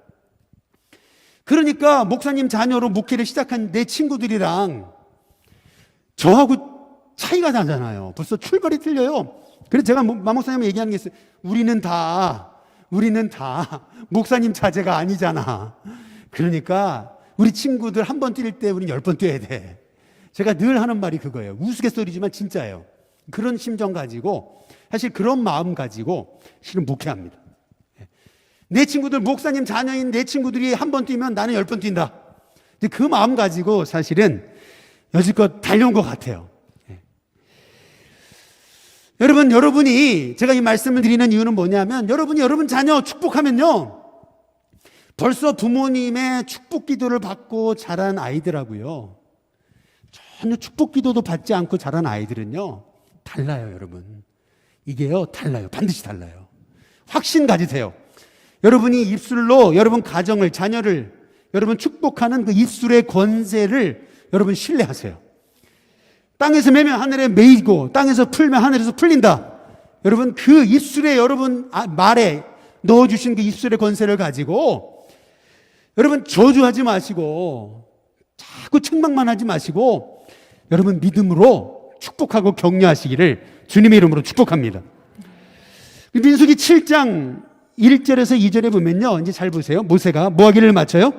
그러니까 목사님 자녀로 목회를 시작한 내 친구들이랑 저하고 차이가 나잖아요. 벌써 출발이 틀려요. 그래서 제가 마목사님 얘기하는 게 있어요. 우리는 다 목사님 자제가 아니잖아. 그러니까 우리 친구들 한 번 뛸 때 우리는 10번 뛰어야 돼. 제가 늘 하는 말이 그거예요. 우스갯소리지만 진짜예요. 그런 심정 가지고, 사실 그런 마음 가지고 실은 목회합니다. 내 친구들, 목사님 자녀인 내 친구들이 한 번 뛰면 나는 10번 뛴다. 그 마음 가지고 사실은 여지껏 달려온 것 같아요. 여러분이 제가 이 말씀을 드리는 이유는 뭐냐면, 여러분이 여러분 자녀 축복하면요 벌써 부모님의 축복 기도를 받고 자란 아이들하고요 전혀 축복 기도도 받지 않고 자란 아이들은요 달라요. 여러분, 이게요 달라요. 반드시 달라요. 확신 가지세요. 여러분이 입술로 여러분 가정을, 자녀를 여러분 축복하는 그 입술의 권세를 여러분 신뢰하세요. 땅에서 매면 하늘에 매이고 땅에서 풀면 하늘에서 풀린다. 여러분 그 입술에, 여러분 말에 넣어주신 그 입술의 권세를 가지고 여러분 저주하지 마시고 자꾸 책망만 하지 마시고 여러분 믿음으로 축복하고 격려하시기를 주님의 이름으로 축복합니다. 민수기 7장 1절에서 2절에 보면요, 이제 잘 보세요. 모세가 뭐 하기를 마쳐요?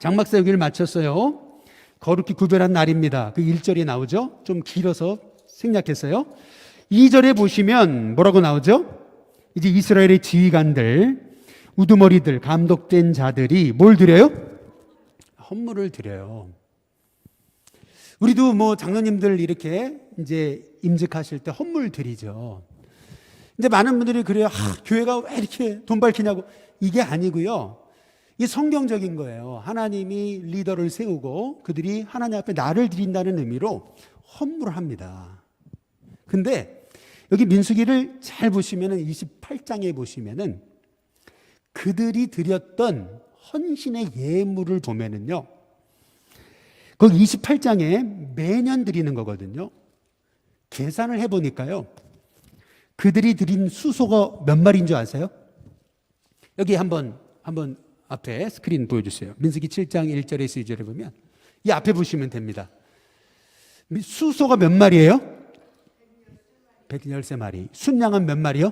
장막 세우기를 마쳤어요. 거룩히 구별한 날입니다. 그 1절이 나오죠. 좀 길어서 생략했어요. 2절에 보시면 뭐라고 나오죠? 이제 이스라엘의 지휘관들, 우두머리들, 감독된 자들이 뭘 드려요? 헌물을 드려요. 우리도 뭐 장로님들 이렇게 이제 임직하실 때 헌물 드리죠. 근데 많은 분들이 그래요. 교회가 왜 이렇게 돈 밝히냐고. 이게 아니고요. 이게 성경적인 거예요. 하나님이 리더를 세우고 그들이 하나님 앞에 나를 드린다는 의미로 헌물을 합니다. 근데 여기 민수기를 잘 보시면은 28장에 보시면은 그들이 드렸던 헌신의 예물을 보면은요. 거기 28장에 매년 드리는 거거든요. 계산을 해보니까요. 그들이 드린 수소가 몇 마리인 줄 아세요? 여기 한번 앞에 스크린 보여주세요. 민수기 7장 1절에서 2절에 보면 이 앞에 보시면 됩니다. 수소가 몇 마리예요? 113마리. 순양은 몇 마리요?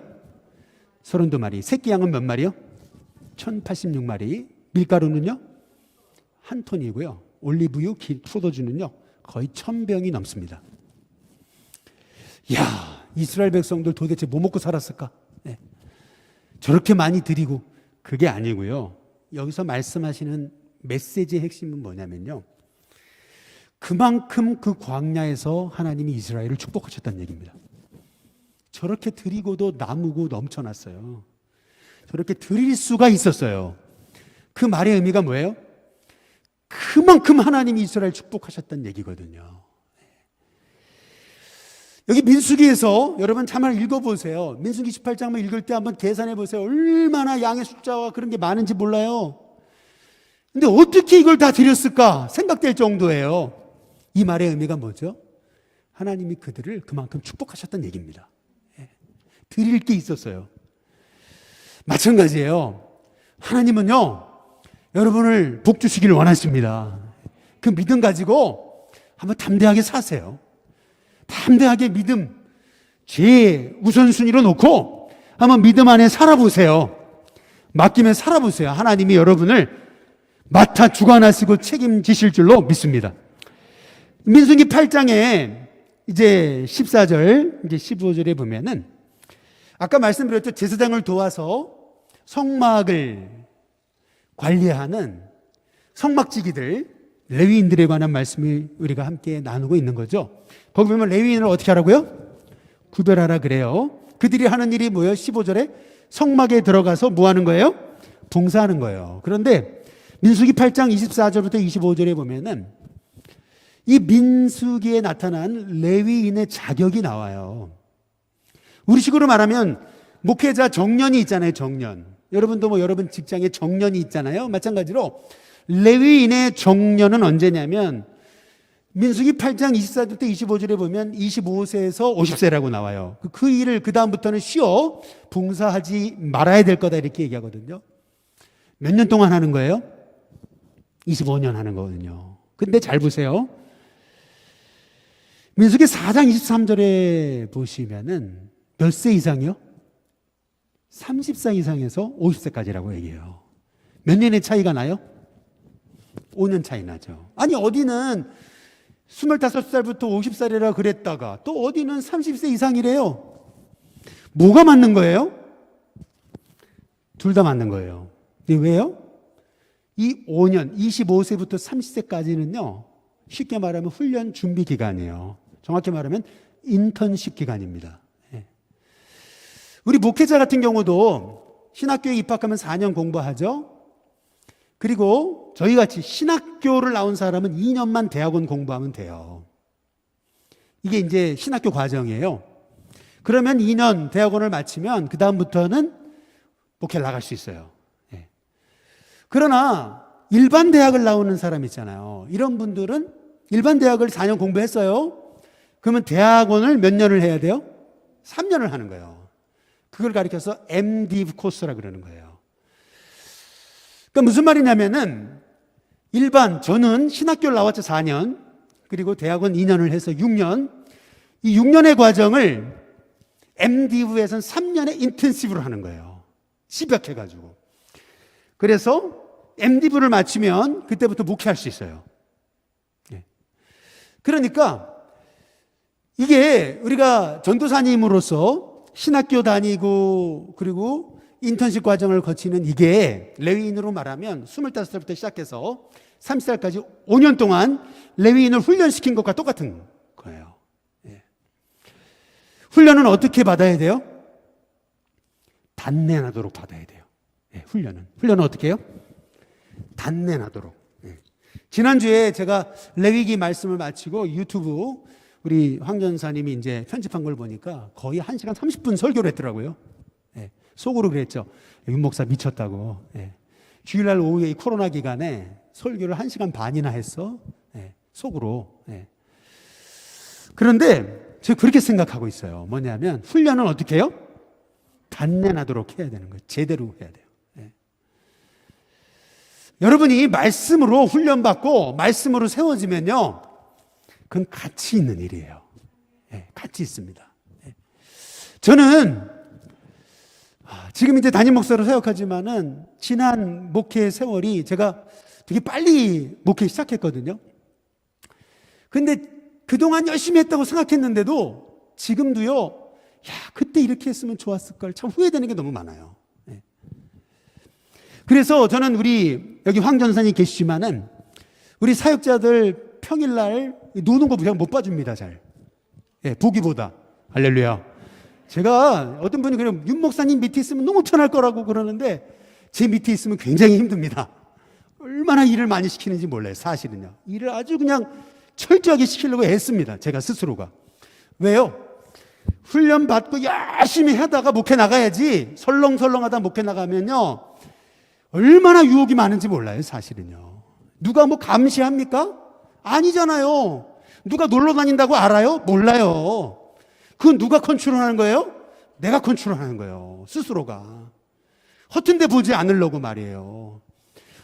32마리. 새끼 양은 몇 마리요? 1086마리. 밀가루는요? 한 톤이고요. 올리브유, 포도주는요 거의 1000병이 넘습니다. 이야, 이스라엘 백성들 도대체 뭐 먹고 살았을까? 네. 저렇게 많이 드리고. 그게 아니고요. 여기서 말씀하시는 메시지의 핵심은 뭐냐면요. 그만큼 그 광야에서 하나님이 이스라엘을 축복하셨다는 얘기입니다. 저렇게 드리고도 남고 넘쳐났어요. 저렇게 드릴 수가 있었어요. 그 말의 의미가 뭐예요? 그만큼 하나님이 이스라엘 축복하셨다는 얘기거든요. 여기 민수기에서 여러분 한번 읽어보세요. 민수기 18장만 읽을 때 한번 계산해 보세요. 얼마나 양의 숫자와 그런 게 많은지 몰라요. 근데 어떻게 이걸 다 드렸을까 생각될 정도예요. 이 말의 의미가 뭐죠? 하나님이 그들을 그만큼 축복하셨다는 얘기입니다. 드릴 게 있었어요. 마찬가지예요. 하나님은요, 여러분을 복 주시기를 원하십니다. 그 믿음 가지고 한번 담대하게 사세요. 담대하게 믿음, 죄 우선순위로 놓고 한번 믿음 안에 살아보세요. 맡기면 살아보세요. 하나님이 여러분을 맡아 주관하시고 책임지실 줄로 믿습니다. 민수기 8장에 이제 14절, 이제 15절에 보면은 아까 말씀드렸죠. 제사장을 도와서 성막을 관리하는 성막지기들, 레위인들에 관한 말씀을 우리가 함께 나누고 있는 거죠. 거기 보면 레위인을 어떻게 하라고요? 구별하라 그래요. 그들이 하는 일이 뭐예요? 15절에 성막에 들어가서 뭐 하는 거예요? 봉사하는 거예요. 그런데 민수기 8장 24절부터 25절에 보면은 이 민수기에 나타난 레위인의 자격이 나와요. 우리식으로 말하면 목회자 정년이 있잖아요. 정년. 여러분도 뭐 여러분 직장에 정년이 있잖아요. 마찬가지로 레위인의 정년은 언제냐면 민수기 8장 24절부터 25절에 보면 25세에서 50세라고 나와요. 그 일을 그 다음부터는 쉬어 봉사하지 말아야 될 거다 이렇게 얘기하거든요. 몇 년 동안 하는 거예요? 25년 하는 거거든요. 근데 잘 보세요. 민수기 4장 23절에 보시면은 몇 세 이상이요? 30세 이상에서 50세까지라고 얘기해요. 몇 년의 차이가 나요? 5년 차이 나죠. 아니 어디는 25살부터 50살이라 그랬다가 또 어디는 30세 이상이래요. 뭐가 맞는 거예요? 둘 다 맞는 거예요. 근데 왜요? 이 5년, 25세부터 30세까지는요, 쉽게 말하면 훈련 준비 기간이에요. 정확히 말하면 인턴십 기간입니다. 우리 목회자 같은 경우도 신학교에 입학하면 4년 공부하죠. 그리고 저희같이 신학교를 나온 사람은 2년만 대학원 공부하면 돼요. 이게 이제 신학교 과정이에요. 그러면 2년 대학원을 마치면 그 다음부터는 목회를 나갈 수 있어요. 그러나 일반 대학을 나오는 사람 있잖아요. 이런 분들은 일반 대학을 4년 공부했어요. 그러면 대학원을 몇 년을 해야 돼요? 3년을 하는 거예요. 그걸 가리켜서 MDiv 코스라 그러는 거예요. 그러니까 무슨 말이냐면은 저는 신학교를 나왔죠 4년, 그리고 대학원 2년을 해서 6년, 이 6년의 과정을 MDiv에서는 3년의 인텐시브로 하는 거예요. 집약해가지고. 그래서 MDiv를 마치면 그때부터 목회할 수 있어요. 그러니까 이게 우리가 전도사님으로서 신학교 다니고 그리고 인턴십 과정을 거치는 이게 레위인으로 말하면 25살부터 시작해서 30살까지 5년 동안 레위인을 훈련시킨 것과 똑같은 거예요. 예. 훈련은 어떻게 받아야 돼요? 단내나도록 받아야 돼요. 예, 훈련은 어떻게 해요? 단내나도록. 예. 지난주에 제가 레위기 말씀을 마치고 유튜브 우리 황 전사님이 이제 편집한 걸 보니까 거의 1시간 30분 설교를 했더라고요. 예, 속으로 그랬죠. 윤 목사 미쳤다고. 예. 주일날 오후에 이 코로나 기간에 설교를 1시간 반이나 했어. 예, 속으로. 예. 그런데 제가 그렇게 생각하고 있어요. 뭐냐면 훈련은 어떻게 해요? 단내나도록 해야 되는 거예요. 제대로 해야 돼요. 예. 여러분이 말씀으로 훈련받고 말씀으로 세워지면요, 그건 가치 있는 일이에요. 예, 가치 있습니다. 예. 저는 지금 이제 담임 목사로 사역하지만은 지난 목회 세월이 제가 되게 빨리 목회 시작했거든요. 근데 그동안 열심히 했다고 생각했는데도 지금도요, 그때 이렇게 했으면 좋았을 걸 참 후회되는 게 너무 많아요. 예. 그래서 저는 우리 여기 황 전사님 계시지만은 우리 사역자들 평일날 노는 거 그냥 못 봐줍니다, 잘. 예, 보기보다. 할렐루야. 제가 어떤 분이 그냥 윤 목사님 밑에 있으면 너무 편할 거라고 그러는데 제 밑에 있으면 굉장히 힘듭니다. 얼마나 일을 많이 시키는지 몰라요, 사실은요. 일을 아주 그냥 철저하게 시키려고 애씁니다, 제가 스스로가. 왜요? 훈련 받고 열심히 하다가 목회 나가야지, 설렁설렁하다 목회 나가면요, 얼마나 유혹이 많은지 몰라요, 사실은요. 누가 뭐 감시합니까? 아니잖아요. 누가 놀러 다닌다고 알아요? 몰라요. 그건 누가 컨트롤하는 거예요? 내가 컨트롤하는 거예요, 스스로가. 허튼 데 보지 않으려고 말이에요.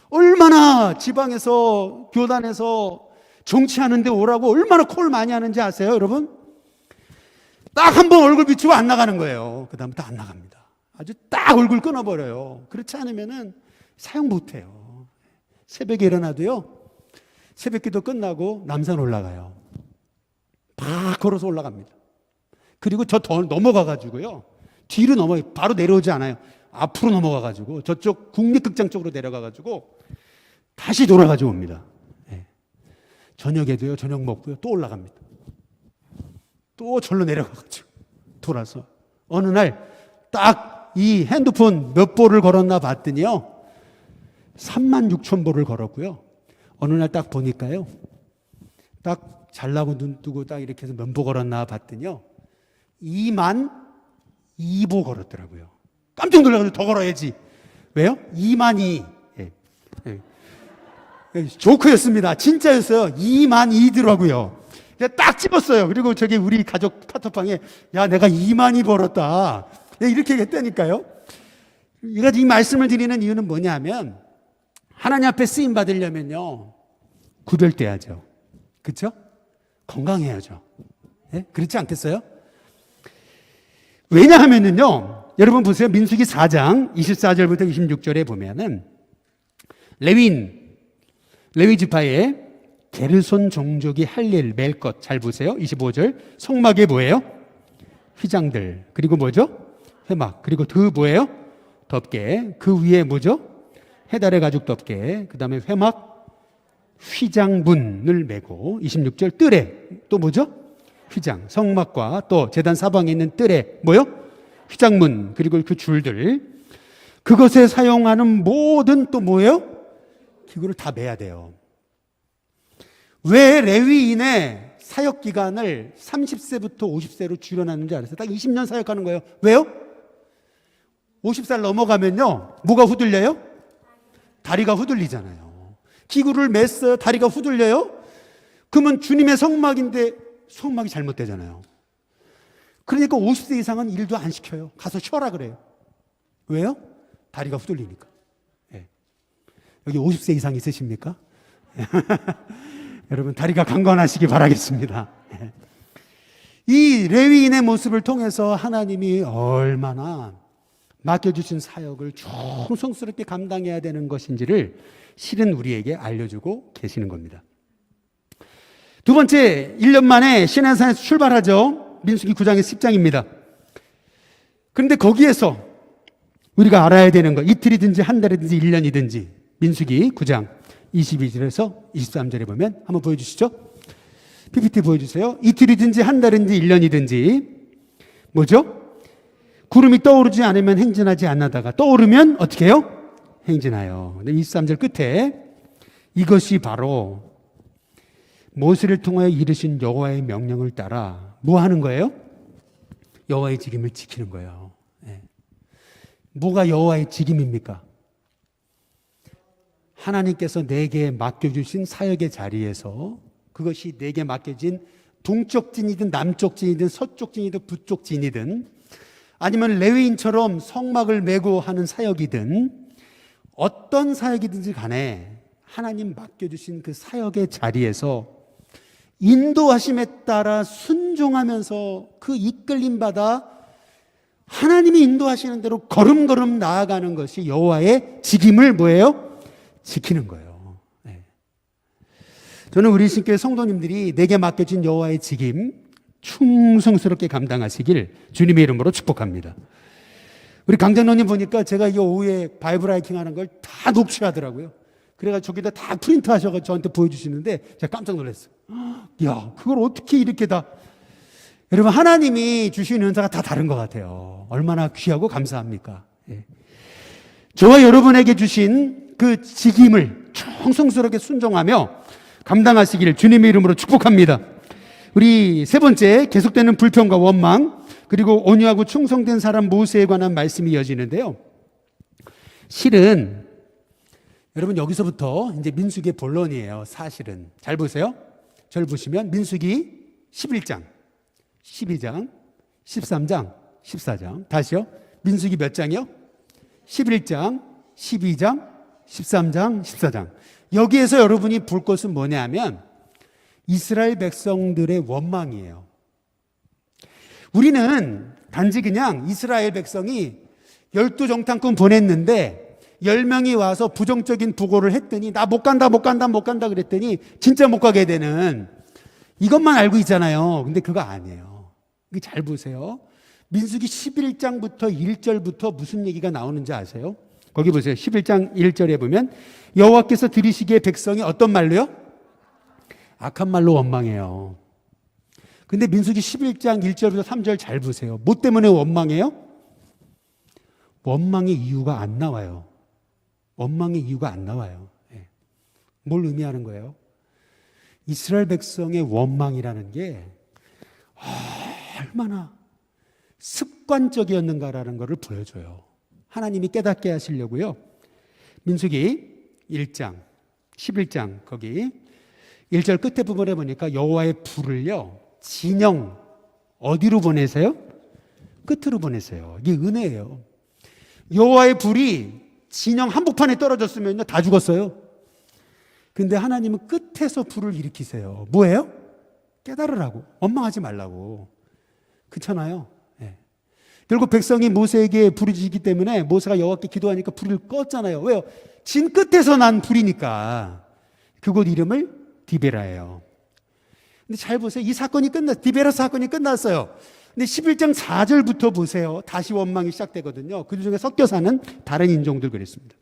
얼마나 지방에서 교단에서 정치하는데 오라고 얼마나 콜 많이 하는지 아세요, 여러분? 딱 한 번 얼굴 비추고 안 나가는 거예요. 그 다음부터 안 나갑니다. 아주 딱 얼굴 끊어버려요. 그렇지 않으면은 사용 못해요. 새벽에 일어나도요, 새벽기도 끝나고 남산 올라가요. 막 걸어서 올라갑니다. 그리고 저 더 넘어가가지고요, 뒤로 넘어요. 바로 내려오지 않아요. 앞으로 넘어가가지고 저쪽 국립극장 쪽으로 내려가가지고 다시 돌아가지고 옵니다. 예. 저녁에도요, 저녁 먹고요, 또 올라갑니다. 또 절로 내려가가지고 돌아서 어느 날 딱 이 핸드폰 몇 보를 걸었나 봤더니요, 36,000보를 걸었고요. 어느 날 딱 보니까요, 딱 잘나고 눈 뜨고 딱 이렇게 해서 몇 보 걸었나 봤더니요, 2만 2보 걸었더라고요. 깜짝 놀라가지고 더 걸어야지. 왜요? 2만 2. 예. 예. 조크였습니다. 진짜였어요. 2만 2더라고요. 딱 집었어요. 그리고 저기 우리 가족 카톡방에, 야, 내가 2만 2 벌었다. 이렇게 했다니까요. 이 말씀을 드리는 이유는 뭐냐면, 하나님 앞에 쓰임 받으려면요, 구별돼야죠. 그렇죠? 건강해야죠. 예? 그렇지 않겠어요? 왜냐하면은요, 여러분 보세요. 민수기 4장 24절부터 26절에 보면은 레위 지파의 게르손 종족이 할 일, 맬 것 잘 보세요. 25절. 성막에 뭐예요? 휘장들. 그리고 뭐죠? 회막. 그리고 그 뭐예요? 덮개. 그 위에 뭐죠? 해달의 가죽 덮개. 그 다음에 회막, 휘장문을 메고 26절 뜰에 또 뭐죠? 휘장. 성막과 또 제단 사방에 있는 뜰에 뭐요? 휘장문. 그리고 그 줄들. 그것에 사용하는 모든 또 뭐예요? 기구를 다 매야 돼요. 왜 레위인의 사역 기간을 30세부터 50세로 줄여놨는지 알았어요? 딱 20년 사역하는 거예요. 왜요? 50살 넘어가면요, 뭐가 후들려요? 다리가 후들리잖아요. 기구를 맸어요. 다리가 후들려요? 그러면 주님의 성막인데 성막이 잘못되잖아요. 그러니까 50세 이상은 일도 안 시켜요. 가서 쉬어라 그래요. 왜요? 다리가 후들리니까. 네. 여기 50세 이상 있으십니까? 여러분, 다리가 강건하시기 바라겠습니다. 네. 이 레위인의 모습을 통해서 하나님이 얼마나 맡겨주신 사역을 충성스럽게 감당해야 되는 것인지를 실은 우리에게 알려주고 계시는 겁니다. 두 번째, 1년 만에 시내산에서 출발하죠. 민수기 9장의 10장입니다. 그런데 거기에서 우리가 알아야 되는 거, 이틀이든지 한 달이든지 1년이든지, 민수기 9장 22절에서 23절에 보면 한번 보여주시죠. PPT 보여주세요. 이틀이든지 한 달이든지 1년이든지 뭐죠? 구름이 떠오르지 않으면 행진하지 않다가 떠오르면 어떻게 해요? 행진하여. 근데 23절 끝에 이것이 바로 모세를 통하여 이르신 여호와의 명령을 따라 뭐 하는 거예요? 여호와의 직임을 지키는 거예요. 네. 뭐가 여호와의 직임입니까? 하나님께서 내게 맡겨주신 사역의 자리에서 그것이 내게 맡겨진 동쪽 진이든 남쪽 진이든 서쪽 진이든 북쪽 진이든 아니면 레위인처럼 성막을 메고 하는 사역이든 어떤 사역이든지 간에 하나님 맡겨주신 그 사역의 자리에서 인도하심에 따라 순종하면서 그 이끌림 받아 하나님이 인도하시는 대로 걸음걸음 나아가는 것이 여호와의 직임을 뭐예요? 지키는 거예요. 네. 저는 우리 신교회 성도님들이 내게 맡겨진 여호와의 직임 충성스럽게 감당하시길 주님의 이름으로 축복합니다. 우리 강장로님 보니까 제가 이 오후에 바이블 하이킹 하는 걸 다 녹취하더라고요. 그래가지고 저기다 다 프린트 하셔서 저한테 보여주시는데 제가 깜짝 놀랐어요. 야, 그걸 어떻게 이렇게 다. 여러분, 하나님이 주시는 은사가 다 다른 것 같아요. 얼마나 귀하고 감사합니까? 예. 저와 여러분에게 주신 그 직임을 충성스럽게 순종하며 감당하시기를 주님의 이름으로 축복합니다. 우리 세 번째, 계속되는 불평과 원망, 그리고 온유하고 충성된 사람 모세에 관한 말씀이 이어지는데요. 실은 여러분 여기서부터 이제 민수기의 본론이에요. 사실은 잘 보세요. 절 보시면 민수기 11장, 12장, 13장, 14장. 다시요. 민수기 몇 장이요? 11장, 12장, 13장, 14장. 여기에서 여러분이 볼 것은 뭐냐면 이스라엘 백성들의 원망이에요. 우리는 단지 그냥 이스라엘 백성이 12정탐꾼 보냈는데 10명이 와서 부정적인 부고를 했더니 나 못 간다 그랬더니 진짜 못 가게 되는 이것만 알고 있잖아요. 근데 그거 아니에요. 잘 보세요. 민수기 11장부터 1절부터 무슨 얘기가 나오는지 아세요? 거기 보세요. 11장 1절에 보면 여호와께서 들으시기에 백성이 어떤 말로요? 악한 말로 원망해요. 근데 민수기 11장 1절부터 3절 잘 보세요. 뭐 때문에 원망해요? 원망의 이유가 안 나와요. 원망의 이유가 안 나와요. 뭘 의미하는 거예요? 이스라엘 백성의 원망이라는 게 얼마나 습관적이었는가라는 것을 보여줘요. 하나님이 깨닫게 하시려고요. 민수기 1장, 11장 거기 1절 끝에 부분에 보니까 여호와의 불을요. 진영 어디로 보내세요? 끝으로 보내세요. 이게 은혜예요. 여호와의 불이 진영 한복판에 떨어졌으면요 다 죽었어요. 근데 하나님은 끝에서 불을 일으키세요. 뭐예요? 깨달으라고, 원망하지 말라고. 그렇잖아요. 네. 결국 백성이 모세에게 불이 지기 때문에 모세가 여호와께 기도하니까 불을 껐잖아요. 왜요? 진 끝에서 난 불이니까. 그곳 이름을 디베라예요. 근데 잘 보세요. 이 사건이 디베라 사건이 끝났어요. 근데 11장 4절부터 보세요. 다시 원망이 시작되거든요. 그 중에 섞여 사는 다른 인종들 그랬습니다.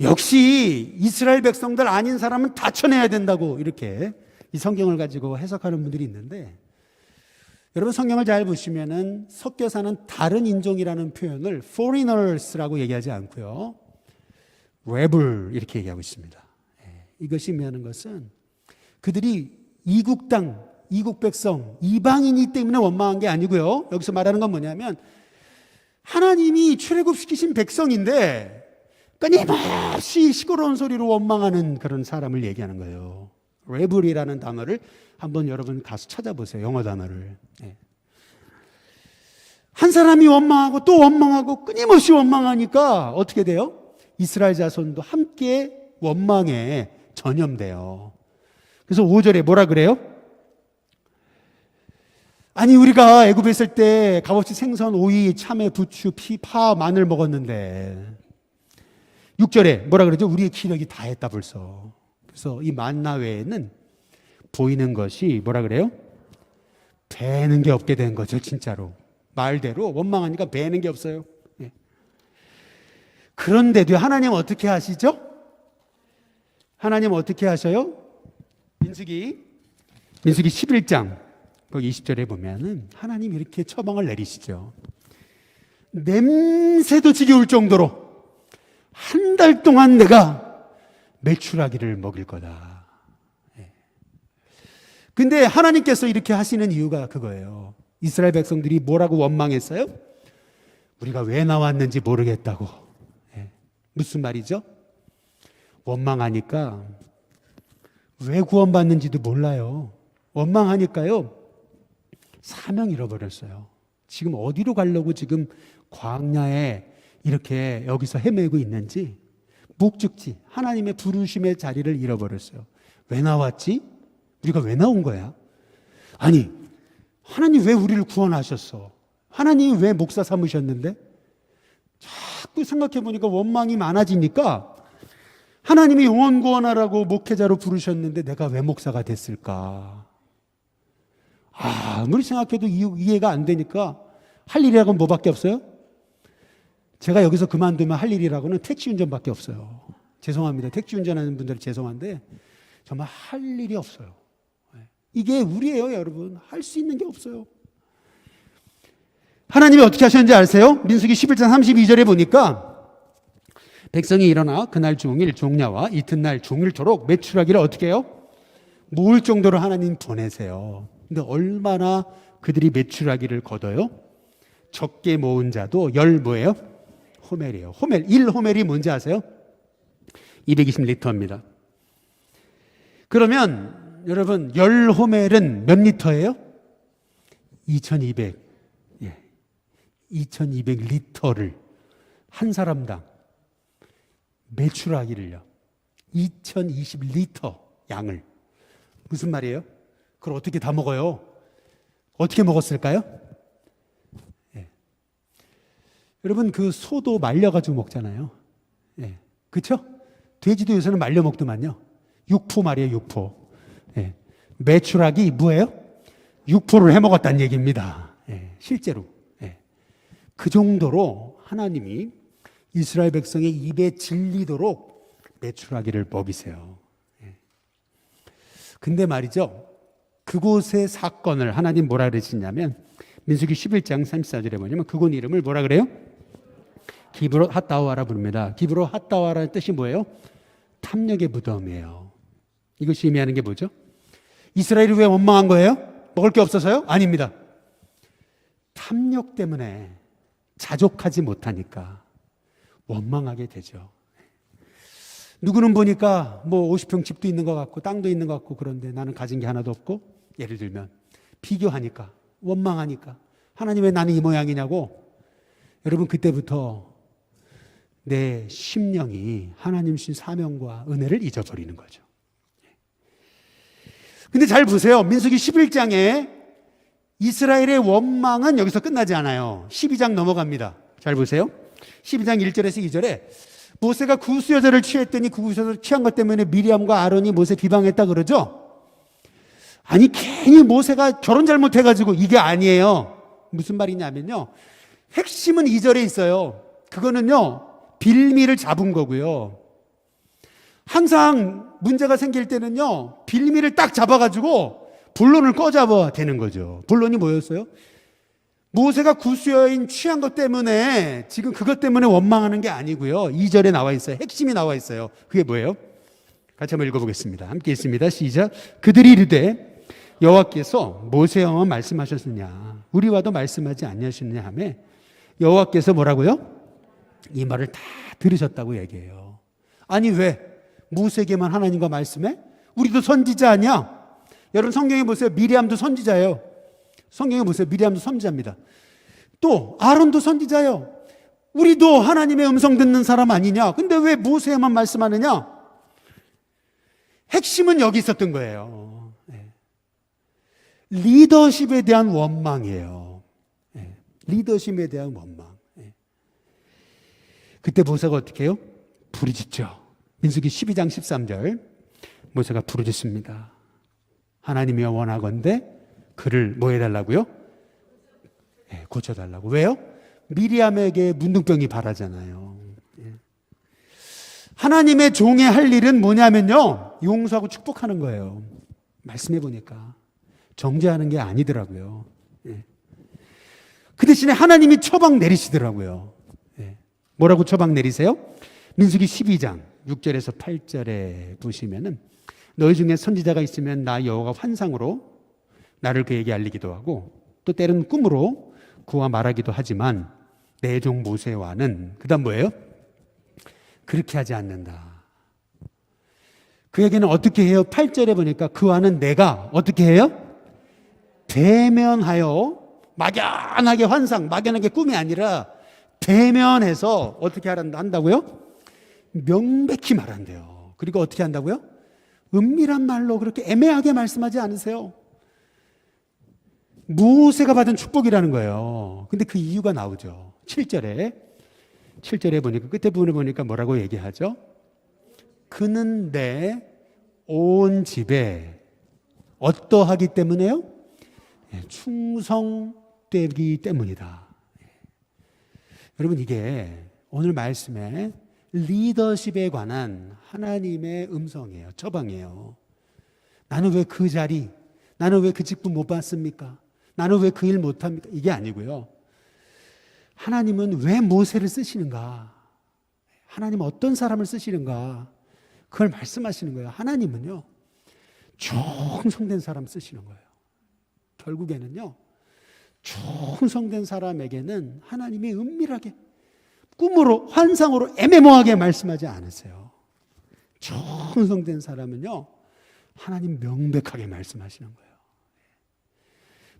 역시 이스라엘 백성들 아닌 사람은 다 쳐내야 된다고 이렇게 이 성경을 가지고 해석하는 분들이 있는데 여러분 성경을 잘 보시면은 섞여 사는 다른 인종이라는 표현을 foreigners라고 얘기하지 않고요. rebel 이렇게 얘기하고 있습니다. 이것이 의미하는 것은 그들이 이국 땅, 이국 백성, 이방인이기 때문에 원망한 게 아니고요. 여기서 말하는 건 뭐냐면 하나님이 출애굽시키신 백성인데 끊임없이 시끄러운 소리로 원망하는 그런 사람을 얘기하는 거예요. rebel이라는 단어를 한번 여러분 가서 찾아보세요. 영어 단어를. 한 사람이 원망하고 또 원망하고 끊임없이 원망하니까 어떻게 돼요? 이스라엘 자손도 함께 원망에 전염돼요. 그래서 5절에 뭐라 그래요? 아니 우리가 애굽에 있을 때 값없이 생선, 오이, 참외, 부추, 피, 파, 마늘 먹었는데 6절에 뭐라 그러죠? 우리의 기력이 다했다 벌써. 그래서 이 만나 외에는 보이는 것이 뭐라 그래요? 배는 게 없게 된 거죠. 진짜로 말대로 원망하니까 배는 게 없어요. 예. 그런데도 하나님 어떻게 하시죠? 하나님 어떻게 하셔요? 민수기 11장 거기 20절에 보면은 하나님 이렇게 처방을 내리시죠. 냄새도 지겨울 정도로 한 달 동안 내가 메추라기를 먹일 거다. 근데 하나님께서 이렇게 하시는 이유가 그거예요. 이스라엘 백성들이 뭐라고 원망했어요? 우리가 왜 나왔는지 모르겠다고. 무슨 말이죠? 원망하니까 왜 구원받는지도 몰라요. 원망하니까요, 사명 잃어버렸어요. 지금 어디로 가려고 지금 광야에 이렇게 여기서 헤매고 있는지, 목적지, 하나님의 부르심의 자리를 잃어버렸어요. 왜 나왔지? 우리가 왜 나온 거야? 아니, 하나님 왜 우리를 구원하셨어? 하나님이 왜 목사 삼으셨는데? 자꾸 생각해 보니까 원망이 많아지니까 하나님이 영혼 구원하라고 목회자로 부르셨는데 내가 왜 목사가 됐을까? 아무리 생각해도 이해가 안 되니까 할 일이라고는 뭐밖에 없어요? 제가 여기서 그만두면 할 일이라고는 택시 운전밖에 없어요. 죄송합니다. 택시 운전하는 분들 죄송한데 정말 할 일이 없어요. 이게 우리예요, 여러분. 할 수 있는 게 없어요. 하나님이 어떻게 하셨는지 아세요? 민수기 11장 32절에 보니까 백성이 일어나 그날 종일 종야와 이튿날 종일토록 메추라기를 어떻게 해요? 모을 정도로 하나님 보내세요. 근데 얼마나 그들이 메추라기를 거둬요? 적게 모은 자도 뭐예요? 호멜이에요. 호멜, 1호멜이 뭔지 아세요? 220리터입니다. 그러면 여러분 10호멜은 몇 리터예요? 2200. 2200리터를 한 사람당 메추라기를요. 2020리터 양을. 무슨 말이에요? 그걸 어떻게 다 먹어요? 어떻게 먹었을까요? 여러분 그 소도 말려가지고 먹잖아요. 그렇죠? 돼지도 요새는 말려 먹더만요. 육포 말이에요. 육포. 메추라기 뭐예요? 육포를 해 먹었다는 얘기입니다. 실제로. 그 정도로 하나님이 이스라엘 백성의 입에 질리도록 메추라기를 먹이세요. 근데 말이죠, 그곳의 사건을 하나님 뭐라 그러시냐면 민수기 11장 34절에 뭐냐면 그곳 이름을 뭐라 그래요? 기브롯 핫다와라 부릅니다. 기브롯 핫다와라는 뜻이 뭐예요? 탐욕의 무덤이에요. 이것이 의미하는 게 뭐죠? 이스라엘이 왜 원망한 거예요? 먹을 게 없어서요? 아닙니다. 탐욕 때문에 자족하지 못하니까 원망하게 되죠. 누구는 보니까 뭐 50평 집도 있는 것 같고 땅도 있는 것 같고 그런데 나는 가진 게 하나도 없고, 예를 들면 비교하니까 원망하니까 하나님 왜 나는 이 모양이냐고. 여러분 그때부터 내 심령이 하나님 주신 사명과 은혜를 잊어버리는 거죠. 근데 잘 보세요. 민수기 11장에 이스라엘의 원망은 여기서 끝나지 않아요. 12장 넘어갑니다. 잘 보세요. 12장 1절에서 2절에 모세가 구스 여자를 취했더니 그 구스 여자를 취한 것 때문에 미리암과 아론이 모세 비방했다 그러죠. 아니 괜히 모세가 결혼 잘못해가지고 이게 아니에요. 무슨 말이냐면요, 핵심은 2절에 있어요. 그거는요 빌미를 잡은 거고요. 항상 문제가 생길 때는요 빌미를 딱 잡아가지고 본론을 꺼잡아야 되는 거죠. 본론이 뭐였어요? 모세가 구스 여인 취한 것 때문에 지금 그것 때문에 원망하는 게 아니고요. 2절에 나와 있어요. 핵심이 나와 있어요. 그게 뭐예요? 같이 한번 읽어보겠습니다. 함께 있습니다. 시작. 그들이 이르되 여호와께서 모세와만 말씀하셨느냐 우리와도 말씀하지 아니하셨느냐 하며 여호와께서 뭐라고요? 이 말을 다 들으셨다고 얘기해요. 아니 왜 모세에게만 하나님과 말씀해? 우리도 선지자 아니야? 여러분 성경에 보세요. 미리암도 선지자예요. 성경에 보세요. 미리암도 선지자입니다. 또 아론도 선지자예요. 우리도 하나님의 음성 듣는 사람 아니냐? 근데 왜 모세에만 말씀하느냐? 핵심은 여기 있었던 거예요. 리더십에 대한 원망이에요. 리더십에 대한 원망. 그때 모세가 어떻게 해요? 부르짖죠. 민수기 12장 13절 모세가 부르짖습니다. 하나님이 원하건대 그를 뭐 해달라고요? 네, 고쳐달라고. 왜요? 미리암에게 문둥병이 바라잖아요. 예. 하나님의 종의 할 일은 뭐냐면요, 용서하고 축복하는 거예요. 말씀해 보니까 정죄하는 게 아니더라고요. 예. 그 대신에 하나님이 처방 내리시더라고요. 예. 뭐라고 처방 내리세요? 민수기 12장 6절에서 8절에 보시면은 너희 중에 선지자가 있으면 나 여호와가 환상으로 나를 그에게 알리기도 하고 또 때로는 꿈으로 그와 말하기도 하지만 내 종 모세와는 그다음 뭐예요? 그렇게 하지 않는다. 그에게는 어떻게 해요? 8절에 보니까 그와는 내가 어떻게 해요? 대면하여 막연하게 환상, 막연하게 꿈이 아니라 대면해서 어떻게 한다고요? 명백히 말한대요. 그리고 어떻게 한다고요? 은밀한 말로 그렇게 애매하게 말씀하지 않으세요. 모세가 받은 축복이라는 거예요. 근데 그 이유가 나오죠. 7절에 보니까, 끝에 부분에 보니까 뭐라고 얘기하죠? 그는 내 온 집에 어떠하기 때문에요? 충성되기 때문이다. 여러분, 이게 오늘 말씀에 리더십에 관한 하나님의 음성이에요. 처방이에요. 나는 왜 그 자리, 나는 왜 그 직분 못 받습니까? 나는 왜 그 일 못합니까? 이게 아니고요. 하나님은 왜 모세를 쓰시는가? 하나님은 어떤 사람을 쓰시는가? 그걸 말씀하시는 거예요. 하나님은요, 충성된 사람 쓰시는 거예요. 결국에는요, 충성된 사람에게는 하나님이 은밀하게 꿈으로, 환상으로 애매모호하게 말씀하지 않으세요. 충성된 사람은요, 하나님 명백하게 말씀하시는 거예요.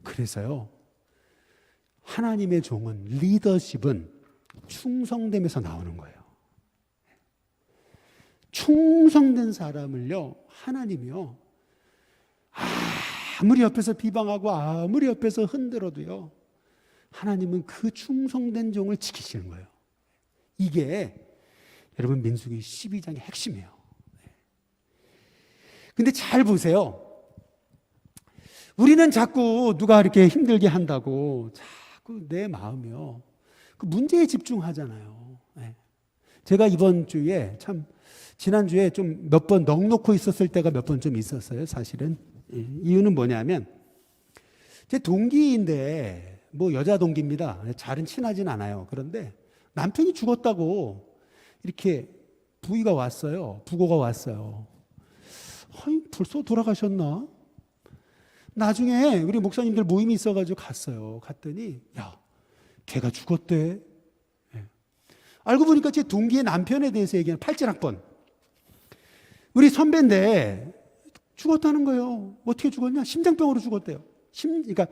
그래서요, 하나님의 종은, 리더십은 충성됨에서 나오는 거예요. 충성된 사람을요, 하나님이요, 아무리 옆에서 비방하고 아무리 옆에서 흔들어도요, 하나님은 그 충성된 종을 지키시는 거예요. 이게 여러분 민수기 12장의 핵심이에요. 근데 잘 보세요. 우리는 자꾸 누가 이렇게 힘들게 한다고 자꾸 내 마음이요, 그 문제에 집중하잖아요. 제가 이번 주에 참, 지난주에 좀 몇 번 넋놓고 있었을 때가 몇 번 좀 있었어요, 사실은. 이유는 뭐냐면, 제 동기인데, 뭐 여자 동기입니다. 잘은 친하진 않아요. 그런데 남편이 죽었다고 이렇게 부의가 왔어요. 부고가 왔어요. 벌써 돌아가셨나? 나중에 우리 목사님들 모임이 있어가지고 갔어요. 갔더니, 야, 걔가 죽었대. 알고 보니까 제 동기의 남편에 대해서 얘기하는 87학번. 우리 선배인데 죽었다는 거예요. 어떻게 죽었냐? 심장병으로 죽었대요. 그러니까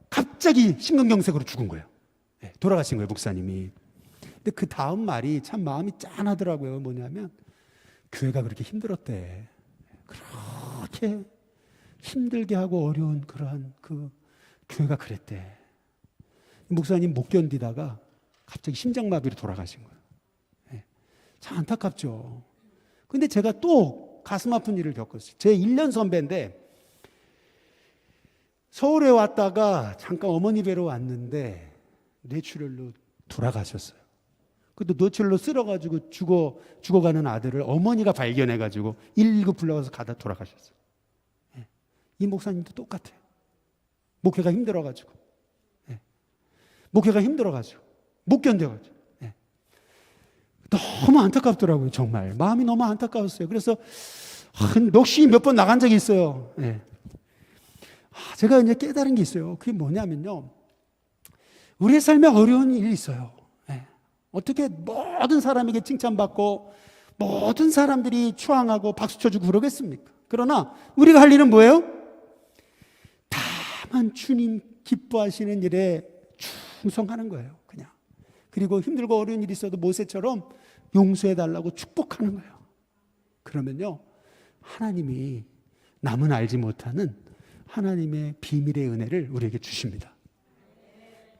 갑자기 심근경색으로 죽은 거예요. 돌아가신 거예요, 목사님이. 근데 그 다음 말이 참 마음이 짠하더라고요. 뭐냐면, 교회가 그렇게 힘들었대. 그렇게 힘들게 하고 어려운 그러한 그 교회가 그랬대. 목사님 못 견디다가 갑자기 심장마비로 돌아가신 거예요. 참 안타깝죠. 근데 제가 또 가슴 아픈 일을 겪었어요. 제 1년 선배인데 서울에 왔다가 잠깐 어머니 뵈러 왔는데 뇌출혈로 돌아가셨어요. 그것도 뇌출혈로 쓸어가지고 죽어가는 아들을 어머니가 발견해가지고 119 불러가서 가다 돌아가셨어요. 이 목사님도 똑같아요. 목회가 힘들어가지고. 목회가 힘들어가지고. 못 견뎌가지고. 너무 안타깝더라고요, 정말. 마음이 너무 안타까웠어요. 그래서 넋이 몇 번 나간 적이 있어요. 제가 이제 깨달은 게 있어요. 그게 뭐냐면요, 우리의 삶에 어려운 일이 있어요. 어떻게 모든 사람에게 칭찬받고 모든 사람들이 추앙하고 박수 쳐주고 그러겠습니까? 그러나 우리가 할 일은 뭐예요? 다만 주님 기뻐하시는 일에 충성하는 거예요, 그냥. 그리고 힘들고 어려운 일이 있어도 모세처럼 용서해달라고 축복하는 거예요. 그러면요, 하나님이 남은 알지 못하는 하나님의 비밀의 은혜를 우리에게 주십니다.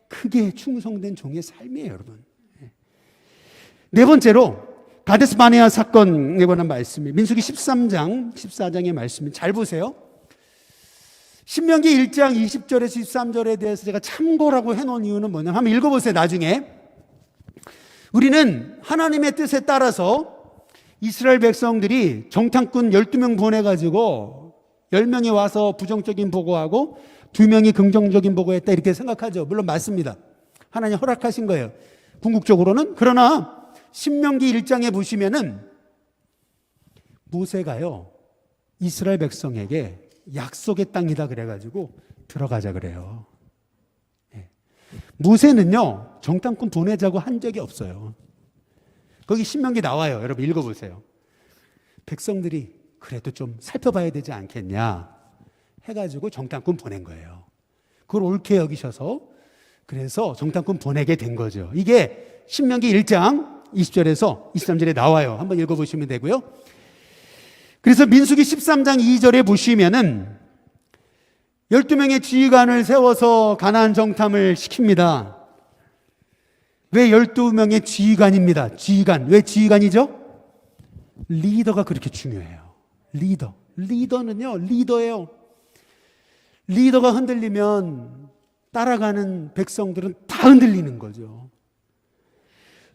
그게 충성된 종의 삶이에요, 여러분. 네 번째로, 가데스 바네아 사건에 관한 말씀이 민수기 13장, 14장의 말씀이, 잘 보세요. 신명기 1장 20절에서 23절에 대해서 제가 참고라고 해놓은 이유는 뭐냐면 한번 읽어보세요. 나중에 우리는 하나님의 뜻에 따라서 이스라엘 백성들이 정탐꾼 12명 보내가지고 10명이 와서 부정적인 보고하고 2명이 긍정적인 보고했다 이렇게 생각하죠. 물론 맞습니다. 하나님 허락하신 거예요. 궁극적으로는. 그러나 신명기 1장에 보시면은 모세가요 이스라엘 백성에게 약속의 땅이다 그래가지고 들어가자 그래요. 모세는요 정탐꾼 보내자고 한 적이 없어요. 거기 신명기 나와요. 여러분 읽어보세요. 백성들이 그래도 좀 살펴봐야 되지 않겠냐 해가지고 정탐꾼 보낸 거예요. 그걸 옳게 여기셔서 그래서 정탐꾼 보내게 된 거죠. 이게 신명기 1장 20절에서 23절에 나와요. 한번 읽어보시면 되고요. 그래서 민수기 13장 2절에 보시면은 12명의 지휘관을 세워서 가나안 정탐을 시킵니다. 왜 12명의 지휘관입니다. 지휘관. 왜 지휘관이죠? 리더가 그렇게 중요해요. 리더는요, 리더예요. 리더가 흔들리면 따라가는 백성들은 다 흔들리는 거죠.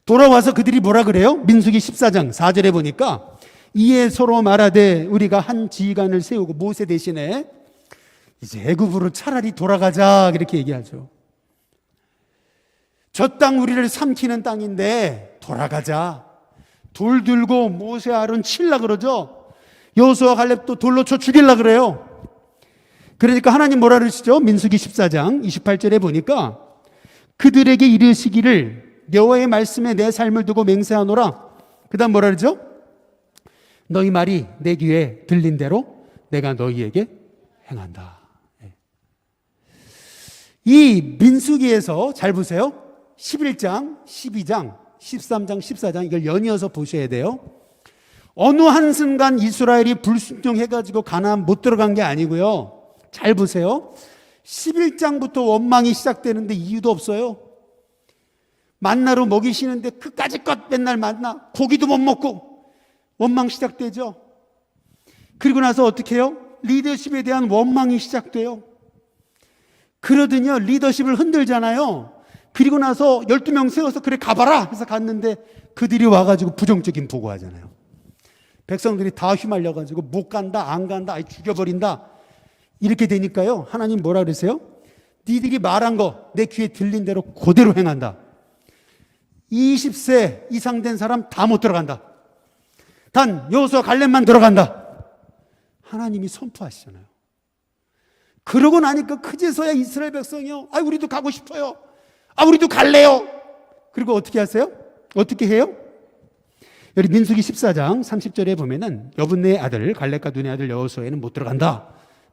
돌아와서 그들이 뭐라 그래요? 민수기 14장 4절에 보니까 이에 서로 말하되 우리가 한 지휘관을 세우고 모세 대신에 이제 애굽으로 차라리 돌아가자 이렇게 얘기하죠. 저 땅 우리를 삼키는 땅인데 돌아가자. 돌 들고 모세 아론 칠라 그러죠. 여호수아 갈렙도 돌로 쳐 죽일라 그래요. 그러니까 하나님 뭐라 그러시죠? 민수기 14장 28절에 보니까 그들에게 이르시기를 여호와의 말씀에 내 삶을 두고 맹세하노라. 그 다음 뭐라 그러죠? 너희 말이 내 귀에 들린 대로 내가 너희에게 행한다. 이 민수기에서 잘 보세요. 11장, 12장, 13장, 14장 이걸 연이어서 보셔야 돼요. 어느 한순간 이스라엘이 불순종해가지고 가나안 못 들어간 게 아니고요. 잘 보세요. 11장부터 원망이 시작되는데 이유도 없어요. 만나로 먹이시는데 그까짓 것 맨날 만나 고기도 못 먹고 원망 시작되죠. 그리고 나서 어떻게 해요? 리더십에 대한 원망이 시작돼요. 그러더니요 리더십을 흔들잖아요. 그리고 나서 12명 세워서 그래 가봐라 해서 갔는데 그들이 와가지고 부정적인 보고하잖아요. 백성들이 다 휘말려가지고 못 간다 안 간다 아예 죽여버린다 이렇게 되니까요 하나님 뭐라 그러세요? 니들이 말한 거 내 귀에 들린 대로 그대로 행한다. 20세 이상 된 사람 다 못 들어간다. 단 여호수아 갈렙만 들어간다. 하나님이 선포하시잖아요. 그러고 나니까 그제서야 이스라엘 백성이요 아 우리도 가고 싶어요. 아 우리도 갈래요. 그리고 어떻게 하세요? 어떻게 해요? 여기 민수기 14장 30절에 보면은 여분네의 아들 갈렙과 눈의 아들 여호수아에는 못 들어간다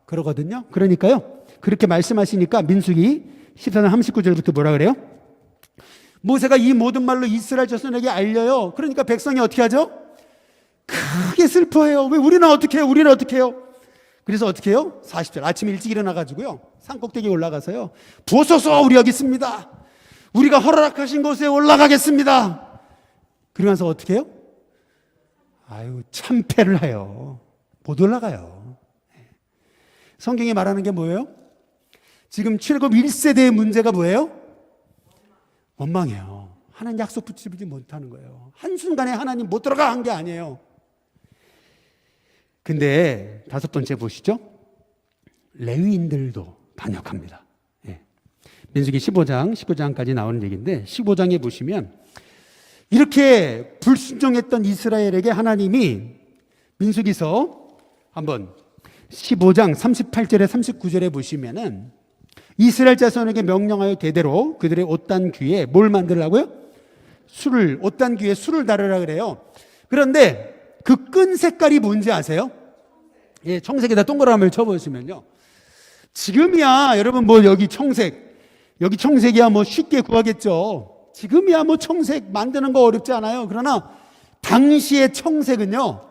그러거든요. 그러니까요 그렇게 말씀하시니까 민수기 14장 39절부터 뭐라 그래요? 모세가 이 모든 말로 이스라엘 자손에게 알려요. 그러니까 백성이 어떻게 하죠? 크게 슬퍼해요. 왜 우리는 어떻게 해요? 우리는 어떻게 해요? 그래서 어떻게 해요? 40절 아침 일찍 일어나가지고요 산꼭대기에 올라가서요 보소서 우리 여기 있습니다. 우리가 허락하신 곳에 올라가겠습니다. 그러면서 어떻게 해요? 아유 참패를 해요. 못 올라가요. 성경이 말하는 게 뭐예요? 지금 출애굽 1세대의 문제가 뭐예요? 원망이에요. 하나님 약속 붙이지 못하는 거예요. 한순간에 하나님 못 들어가 한 게 아니에요. 근데 다섯 번째 보시죠. 레위인들도 반역합니다. 민수기 15장, 19장까지 나오는 얘기인데 15장에 보시면 이렇게 불순종했던 이스라엘에게 하나님이 민수기서 한번 15장 38절에 39절에 보시면은 이스라엘 자손에게 명령하여 대대로 그들의 옷단 귀에 뭘 만들라고요? 술을, 옷단 귀에 술을 다르라 그래요. 그런데 그 끈 색깔이 뭔지 아세요? 예, 청색에다 동그라미를 쳐보시면요. 지금이야 여러분 뭐 여기 청색이야 뭐 쉽게 구하겠죠. 지금이야 뭐 청색 만드는 거 어렵지 않아요. 그러나 당시의 청색은요.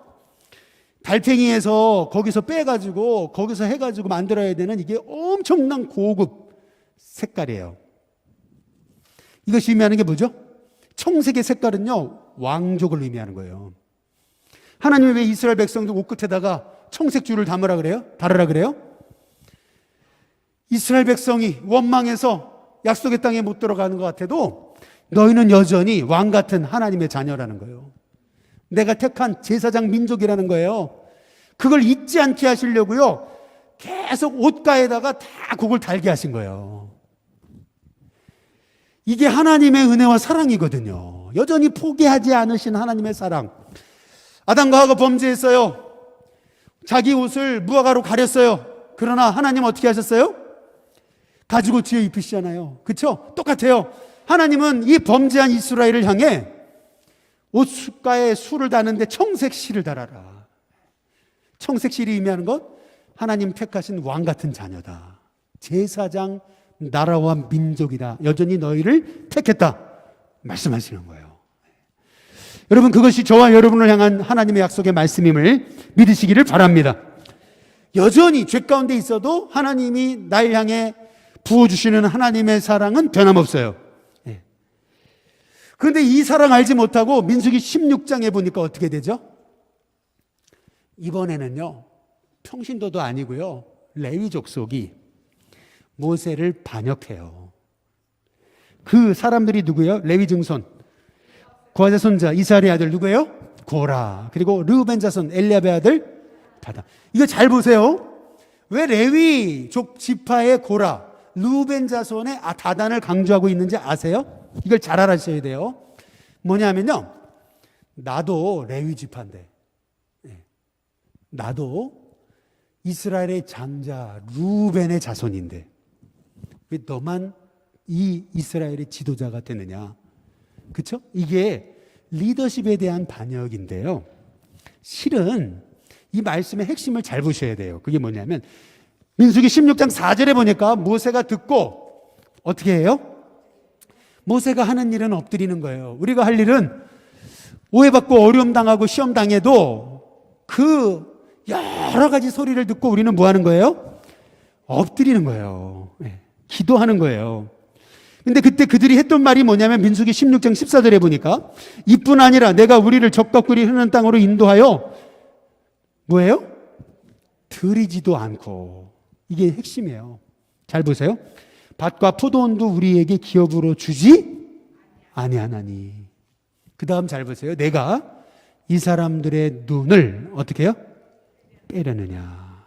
달팽이에서 거기서 빼가지고 거기서 해가지고 만들어야 되는 이게 엄청난 고급 색깔이에요. 이것이 의미하는 게 뭐죠? 청색의 색깔은요 왕족을 의미하는 거예요. 하나님이 왜 이스라엘 백성들 옷끝에다가 청색 줄을 다르라 그래요? 이스라엘 백성이 원망해서 약속의 땅에 못 들어가는 것 같아도 너희는 여전히 왕 같은 하나님의 자녀라는 거예요. 내가 택한 제사장 민족이라는 거예요. 그걸 잊지 않게 하시려고요. 계속 옷가에다가 다 곡을 달게 하신 거예요. 이게 하나님의 은혜와 사랑이거든요. 여전히 포기하지 않으신 하나님의 사랑. 아담과 하와가 범죄했어요. 자기 옷을 무화과로 가렸어요. 그러나 하나님 어떻게 하셨어요? 가지고 뒤에 입히시잖아요. 그렇죠? 똑같아요. 하나님은 이 범죄한 이스라엘을 향해 옷가에 술을 다는데 청색실을 달아라. 청색실이 의미하는 것, 하나님 택하신 왕 같은 자녀다. 제사장, 나라와 민족이다. 여전히 너희를 택했다. 말씀하시는 거예요. 여러분, 그것이 저와 여러분을 향한 하나님의 약속의 말씀임을 믿으시기를 바랍니다. 여전히 죄 가운데 있어도 하나님이 날 향해 부어주시는 하나님의 사랑은 변함없어요. 그런데 이 사랑 알지 못하고 민수기 16장에 보니까 어떻게 되죠? 이번에는요, 평신도도 아니고요, 레위 족속이 모세를 반역해요. 그 사람들이 누구예요? 레위 증손, 고아의 손자 이스라엘의 아들 누구예요? 고라. 그리고 르우벤 자손 엘리압의 아들 다단. 이거 잘 보세요. 왜 레위 족 지파의 고라, 르우벤 자손의 다단을 강조하고 있는지 아세요? 이걸 잘 알아셔야 돼요. 뭐냐면요, 나도 레위 지파인데, 나도 이스라엘의 장자 르우벤의 자손인데 왜 너만 이 이스라엘의 지도자가 되느냐? 그렇죠? 이게 리더십에 대한 반역인데요. 실은 이 말씀의 핵심을 잘 보셔야 돼요. 그게 뭐냐면 민수기 16장 4절에 보니까 모세가 듣고 어떻게 해요? 모세가 하는 일은 엎드리는 거예요. 우리가 할 일은 오해받고 어려움 당하고 시험 당해도 그 여러 가지 소리를 듣고 우리는 뭐 하는 거예요? 엎드리는 거예요. 기도하는 거예요. 근데 그때 그들이 했던 말이 뭐냐면 민수기 16장 14절에 보니까 이뿐 아니라 내가 우리를 적과 꿀이 흐르는 땅으로 인도하여 뭐예요? 들이지도 않고. 이게 핵심이에요. 잘 보세요. 밭과 포도원도 우리에게 기업으로 주지 아니하나니. 그 다음 잘 보세요. 내가 이 사람들의 눈을 어떻게 해요? 빼려느냐.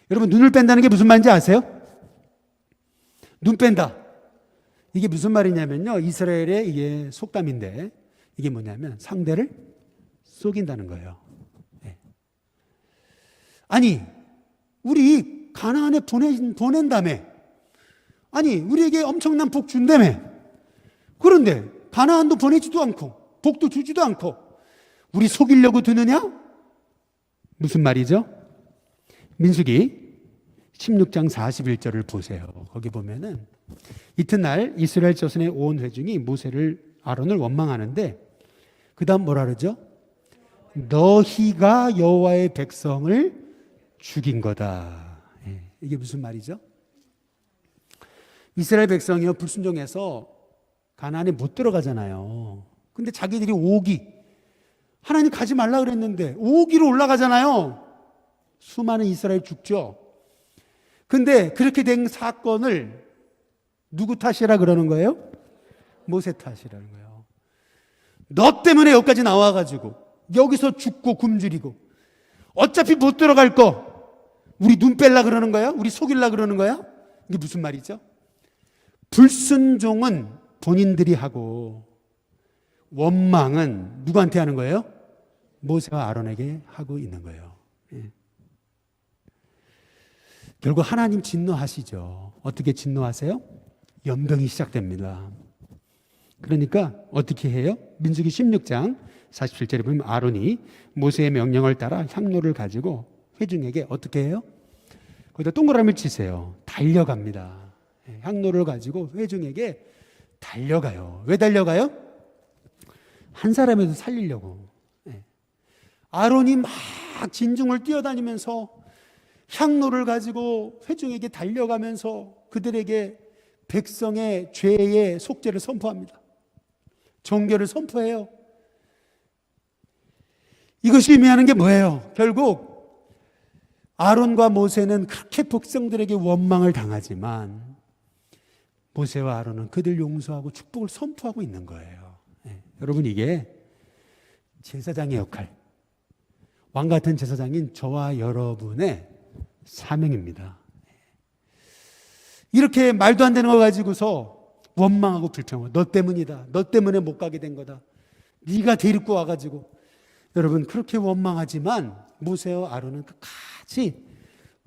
여러분, 눈을 뺀다는 게 무슨 말인지 아세요? 눈 뺀다. 이게 무슨 말이냐면요, 이스라엘의 이게 속담인데 이게 뭐냐면 상대를 속인다는 거예요. 아니, 우리 가나안에 보낸다며. 아니, 우리에게 엄청난 복 준다며. 그런데 가나안도 보내지도 않고 복도 주지도 않고 우리 속이려고 드느냐? 무슨 말이죠? 민수기 16장 41절을 보세요. 거기 보면은 이튿날 이스라엘 자손의 온 회중이 모세를, 아론을 원망하는데 그 다음 뭐라 그러죠? 너희가 여호와의 백성을 죽인 거다. 이게 무슨 말이죠? 이스라엘 백성이요, 불순종해서 가나안에 못 들어가잖아요. 근데 자기들이 오기, 하나님 가지 말라 그랬는데 오기로 올라가잖아요. 수많은 이스라엘 죽죠. 근데 그렇게 된 사건을 누구 탓이라 그러는 거예요? 모세 탓이라는 거예요. 너 때문에 여기까지 나와가지고 여기서 죽고 굶주리고 어차피 못 들어갈 거 우리 눈 뺄라 그러는 거야? 우리 속일라 그러는 거야? 이게 무슨 말이죠? 불순종은 본인들이 하고 원망은 누구한테 하는 거예요? 모세와 아론에게 하고 있는 거예요. 결국 하나님 진노하시죠. 어떻게 진노하세요? 연병이 시작됩니다. 그러니까 어떻게 해요? 민수기 16장 47절에 보면 아론이 모세의 명령을 따라 향로를 가지고 회중에게 어떻게 해요? 거기다 동그라미를 치세요. 달려갑니다. 향로를 가지고 회중에게 달려가요. 왜 달려가요? 한 사람이라도 살리려고. 아론이 막 진중을 뛰어다니면서 향로를 가지고 회중에게 달려가면서 그들에게 백성의 죄의 속죄를 선포합니다. 정결을 선포해요. 이것이 의미하는 게 뭐예요? 결국 아론과 모세는 그렇게 백성들에게 원망을 당하지만 모세와 아론은 그들 용서하고 축복을 선포하고 있는 거예요. 네. 여러분, 이게 제사장의 역할, 왕 같은 제사장인 저와 여러분의 사명입니다. 이렇게 말도 안 되는 거 가지고서 원망하고 불평하고 너 때문이다, 너 때문에 못 가게 된 거다, 네가 데리고 와가지고. 여러분, 그렇게 원망하지만 모세와 아론은 끝까지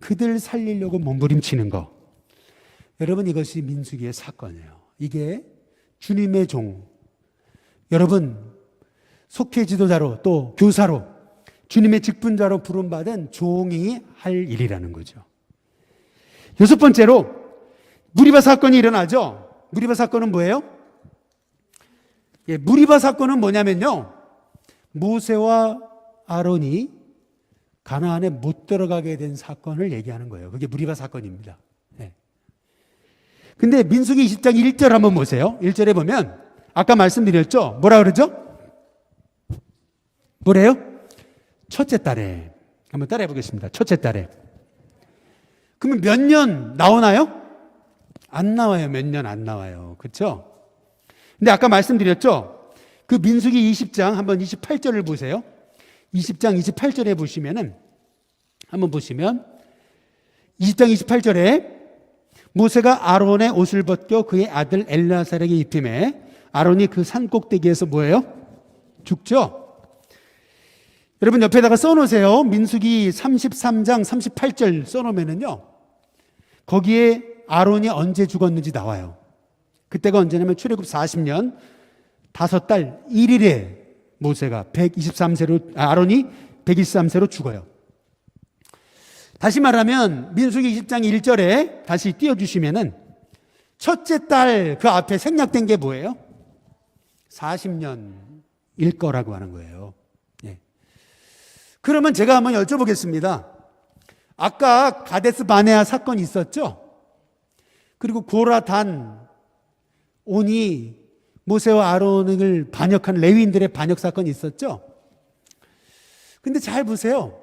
그들 살리려고 몸부림치는 거. 여러분, 이것이 민수기의 사건이에요. 이게 주님의 종, 여러분 속회 지도자로 또 교사로 주님의 직분자로 부름받은 종이 할 일이라는 거죠. 여섯 번째로 무리바 사건이 일어나죠. 무리바 사건은 뭐예요? 무리바 사건은 뭐냐면요, 모세와 아론이 가나안에 못 들어가게 된 사건을 얘기하는 거예요. 그게 무리바 사건입니다. 네. 근데 민수기 20장 1절 한번 보세요. 1절에 보면 아까 말씀드렸죠? 뭐라 그러죠? 뭐래요? 첫째 달에. 한번 따라해 보겠습니다. 첫째 달에. 그러면 몇 년 나오나요? 안 나와요. 몇 년 안 나와요. 그렇죠? 근데 아까 말씀드렸죠? 그 민수기 20장 한번 28절을 보세요. 20장 28절에 보시면은 한번 보시면 20장 28절에 모세가 아론의 옷을 벗겨 그의 아들 엘르아살에게 입히매 아론이 그 산 꼭대기에서 뭐예요? 죽죠? 여러분 옆에다가 써놓으세요. 민수기 33장 38절 써놓으면은요, 거기에 아론이 언제 죽었는지 나와요. 그때가 언제냐면 출애굽 40년 5달 1일에 모세가 123세로 아론이 123세로 죽어요. 다시 말하면 민수기 20장 1절에 다시 띄워주시면은 첫째 달 그 앞에 생략된 게 뭐예요? 40년일 거라고 하는 거예요. 예. 그러면 제가 한번 여쭤보겠습니다. 아까 가데스 바네아 사건이 있었죠? 그리고 고라, 단, 온이 모세와 아론을 반역한 레위인들의 반역 사건이 있었죠? 근데 잘 보세요.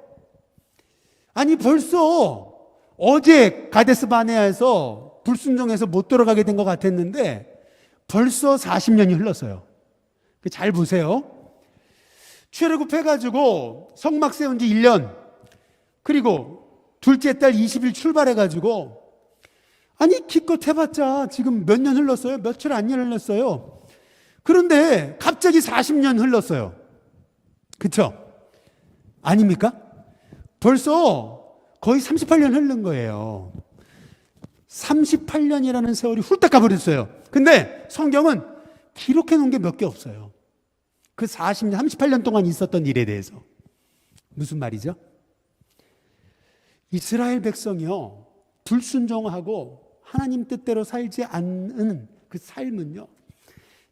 아니 벌써 어제 가데스 바네아에서 불순종해서 못 들어가게 된 것 같았는데 벌써 40년이 흘렀어요. 잘 보세요. 출애굽해가지고 성막 세운 지 1년, 그리고 둘째 달 20일 출발해가지고, 아니 기껏 해봤자 지금 몇 년 흘렀어요? 며칠 안 흘렀어요. 그런데 갑자기 40년 흘렀어요. 그쵸? 아닙니까? 벌써 거의 38년 흐른 거예요. 38년이라는 세월이 훌딱 가버렸어요. 근데 성경은 기록해 놓은 게 몇 개 없어요. 그 40년, 38년 동안 있었던 일에 대해서. 무슨 말이죠? 이스라엘 백성이요, 불순종하고 하나님 뜻대로 살지 않는 그 삶은요,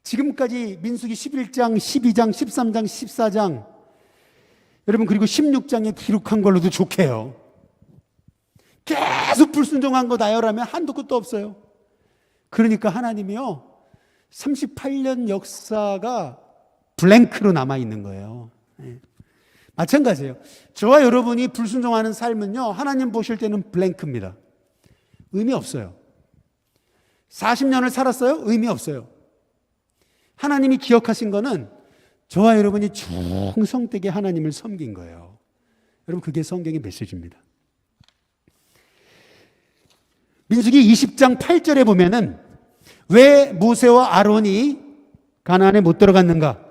지금까지 민수기 11장, 12장, 13장, 14장, 여러분 그리고 16장에 기록한 걸로도 좋게요. 계속 불순종한 거 나열하면 한도 끝도 없어요. 그러니까 하나님이요, 38년 역사가 블랭크로 남아있는 거예요. 네. 마찬가지예요. 저와 여러분이 불순종하는 삶은요, 하나님 보실 때는 블랭크입니다. 의미 없어요. 40년을 살았어요? 의미 없어요. 하나님이 기억하신 거는 저와 여러분이 충성되게 하나님을 섬긴 거예요. 여러분 그게 성경의 메시지입니다. 민수기 20장 8절에 보면은 왜 모세와 아론이 가나안에 못 들어갔는가?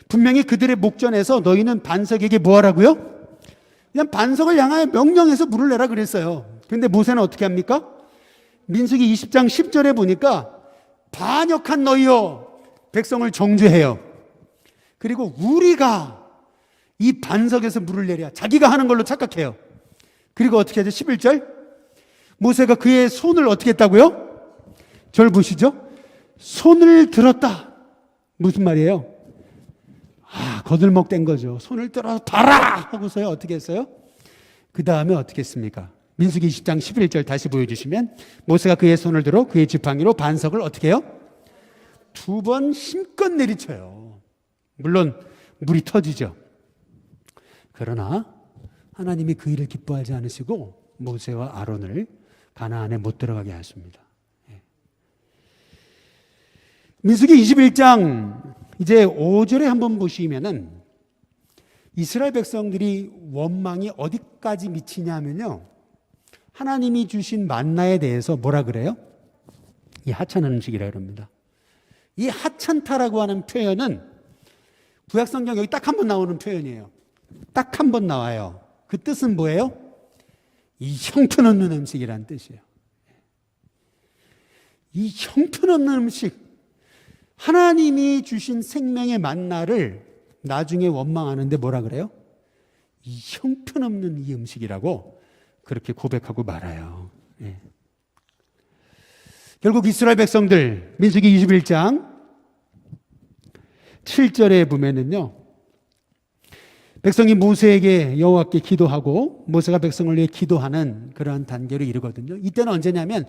분명히 그들의 목전에서 너희는 반석에게 뭐 하라고요? 그냥 반석을 향하여 명령해서 물을 내라 그랬어요. 그런데 모세는 어떻게 합니까? 민수기 20장 10절에 보니까 반역한 너희여 백성을 정죄해요. 그리고 우리가 이 반석에서 물을 내랴. 자기가 하는 걸로 착각해요. 그리고 어떻게 하죠? 11절 모세가 그의 손을 어떻게 했다고요? 절 보시죠. 손을 들었다. 무슨 말이에요? 거들먹된 거죠. 손을 들어서 봐라 하고서요 어떻게 했어요? 그 다음에 어떻게 했습니까? 민수기 20장 11절 다시 보여주시면 모세가 그의 손을 들어 그의 지팡이로 반석을 어떻게 해요? 2번 힘껏 내리쳐요. 물론 물이 터지죠. 그러나 하나님이 그 일을 기뻐하지 않으시고 모세와 아론을 가나안에 못 들어가게 하십니다. 민수기 21장 이제 5절에 한번 보시면은 이스라엘 백성들이 원망이 어디까지 미치냐면요, 하나님이 주신 만나에 대해서 뭐라 그래요? 이 하찮은 음식이라 그럽니다. 이 하찮다라고 하는 표현은 구약성경 여기 딱 한 번 나오는 표현이에요. 딱 한 번 나와요. 그 뜻은 뭐예요? 이 형편없는 음식이라는 뜻이에요. 이 형편없는 음식, 하나님이 주신 생명의 만나를 나중에 원망하는데 뭐라 그래요? 이 형편없는 이 음식이라고 그렇게 고백하고 말아요. 예. 결국 이스라엘 백성들, 민수기 21장 7절에 보면은요, 백성이 모세에게 여호와께 기도하고 모세가 백성을 위해 기도하는 그러한 단계로 이르거든요. 이때는 언제냐면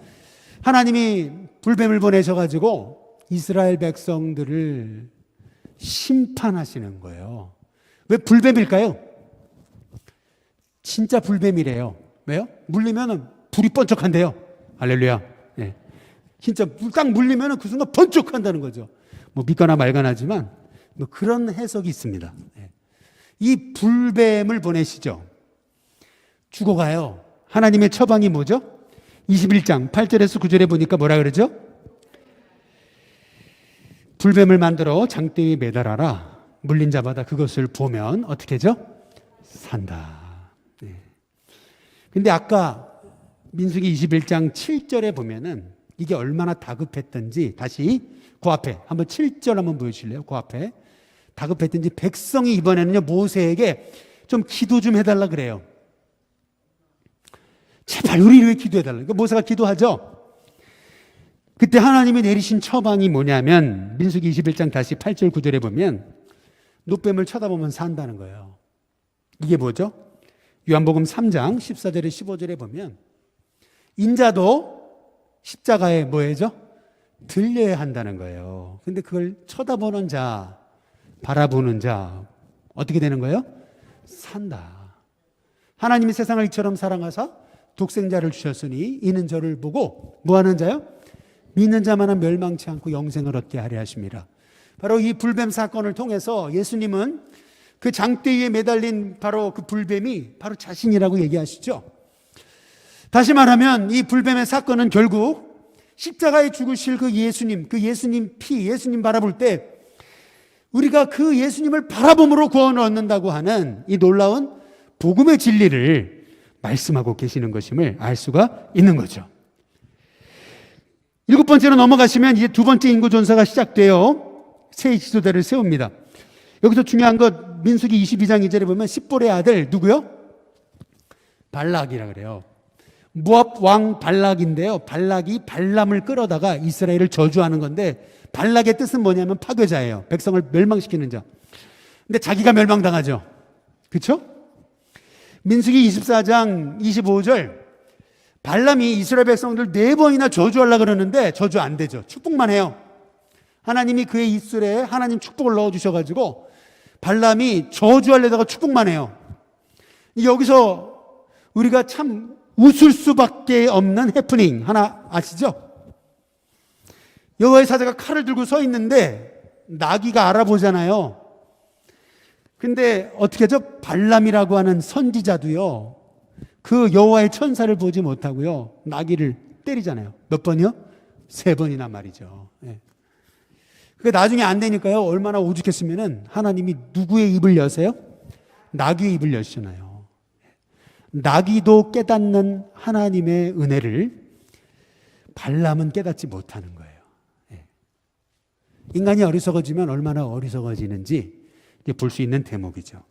하나님이 불뱀을 보내셔가지고 이스라엘 백성들을 심판하시는 거예요. 왜 불뱀일까요? 진짜 불뱀이래요. 왜요? 물리면 불이 번쩍한대요. 할렐루야. 네. 진짜 딱 물리면 그 순간 번쩍한다는 거죠. 뭐 믿거나 말거나 하지만 뭐 그런 해석이 있습니다. 네. 이 불뱀을 보내시죠. 죽어가요. 하나님의 처방이 뭐죠? 21장 8절에서 9절에 보니까 뭐라 그러죠? 불뱀을 만들어 장대 위에 매달아라. 물린 자마다 그것을 보면 어떻게 하죠? 산다. 네. 근데 아까 민수기 21장 7절에 보면은 이게 얼마나 다급했던지, 다시 그 앞에 한번 7절 한번 보여주실래요? 그 앞에 다급했던지 백성이 이번에는요 모세에게 좀 기도 좀 해달라 그래요. 제발 우리를 위해 기도해달라. 그러니까 모세가 기도하죠. 그때 하나님이 내리신 처방이 뭐냐면 민수기 21장 다시 8절 9절에 보면 노뱀을 쳐다보면 산다는 거예요. 이게 뭐죠? 요한복음 3장 14절에 15절에 보면 인자도 십자가에 뭐해죠? 들려야 한다는 거예요. 근데 그걸 쳐다보는 자, 바라보는 자 어떻게 되는 거예요? 산다. 하나님이 세상을 이처럼 사랑하사 독생자를 주셨으니 이는 저를 보고 뭐하는 자요? 믿는 자만은 멸망치 않고 영생을 얻게 하려 하십니다. 바로 이 불뱀 사건을 통해서 예수님은 그 장대 위에 매달린 바로 그 불뱀이 바로 자신이라고 얘기하시죠. 다시 말하면 이 불뱀의 사건은 결국 십자가에 죽으실 그 예수님 피, 예수님 바라볼 때 우리가 그 예수님을 바라봄으로 구원을 얻는다고 하는 이 놀라운 복음의 진리를 말씀하고 계시는 것임을 알 수가 있는 거죠. 7번째로 넘어가시면 이제 2번째 인구 존사가 시작돼요. 새 지도자를 세웁니다. 여기서 중요한 것 민수기 22장 2절에 보면 십볼의 아들 누구요? 발락이라 그래요. 모압 왕 발락인데요. 발락이 발람을 끌어다가 이스라엘을 저주하는 건데 발락의 뜻은 뭐냐면 파괴자예요. 백성을 멸망시키는 자. 근데 자기가 멸망당하죠. 그렇죠? 민수기 24장 25절 발람이 이스라엘 백성들 4번이나 저주하려고 그러는데 저주 안 되죠. 축복만 해요. 하나님이 그의 입술에 하나님 축복을 넣어주셔가지고 발람이 저주하려다가 축복만 해요. 여기서 우리가 참 웃을 수밖에 없는 해프닝 하나 아시죠? 여호와의 사자가 칼을 들고 서 있는데 나귀가 알아보잖아요. 근데 어떻게 하죠? 발람이라고 하는 선지자도요 그 여호와의 천사를 보지 못하고요 나귀를 때리잖아요. 몇 번이요? 3번이나 말이죠. 예. 그게 나중에 안 되니까요 얼마나 오죽했으면은 하나님이 누구의 입을 여세요? 나귀의 입을 여시잖아요. 나귀도 깨닫는 하나님의 은혜를 발람은 깨닫지 못하는 거예요. 예. 인간이 어리석어지면 얼마나 어리석어지는지 볼 수 있는 대목이죠.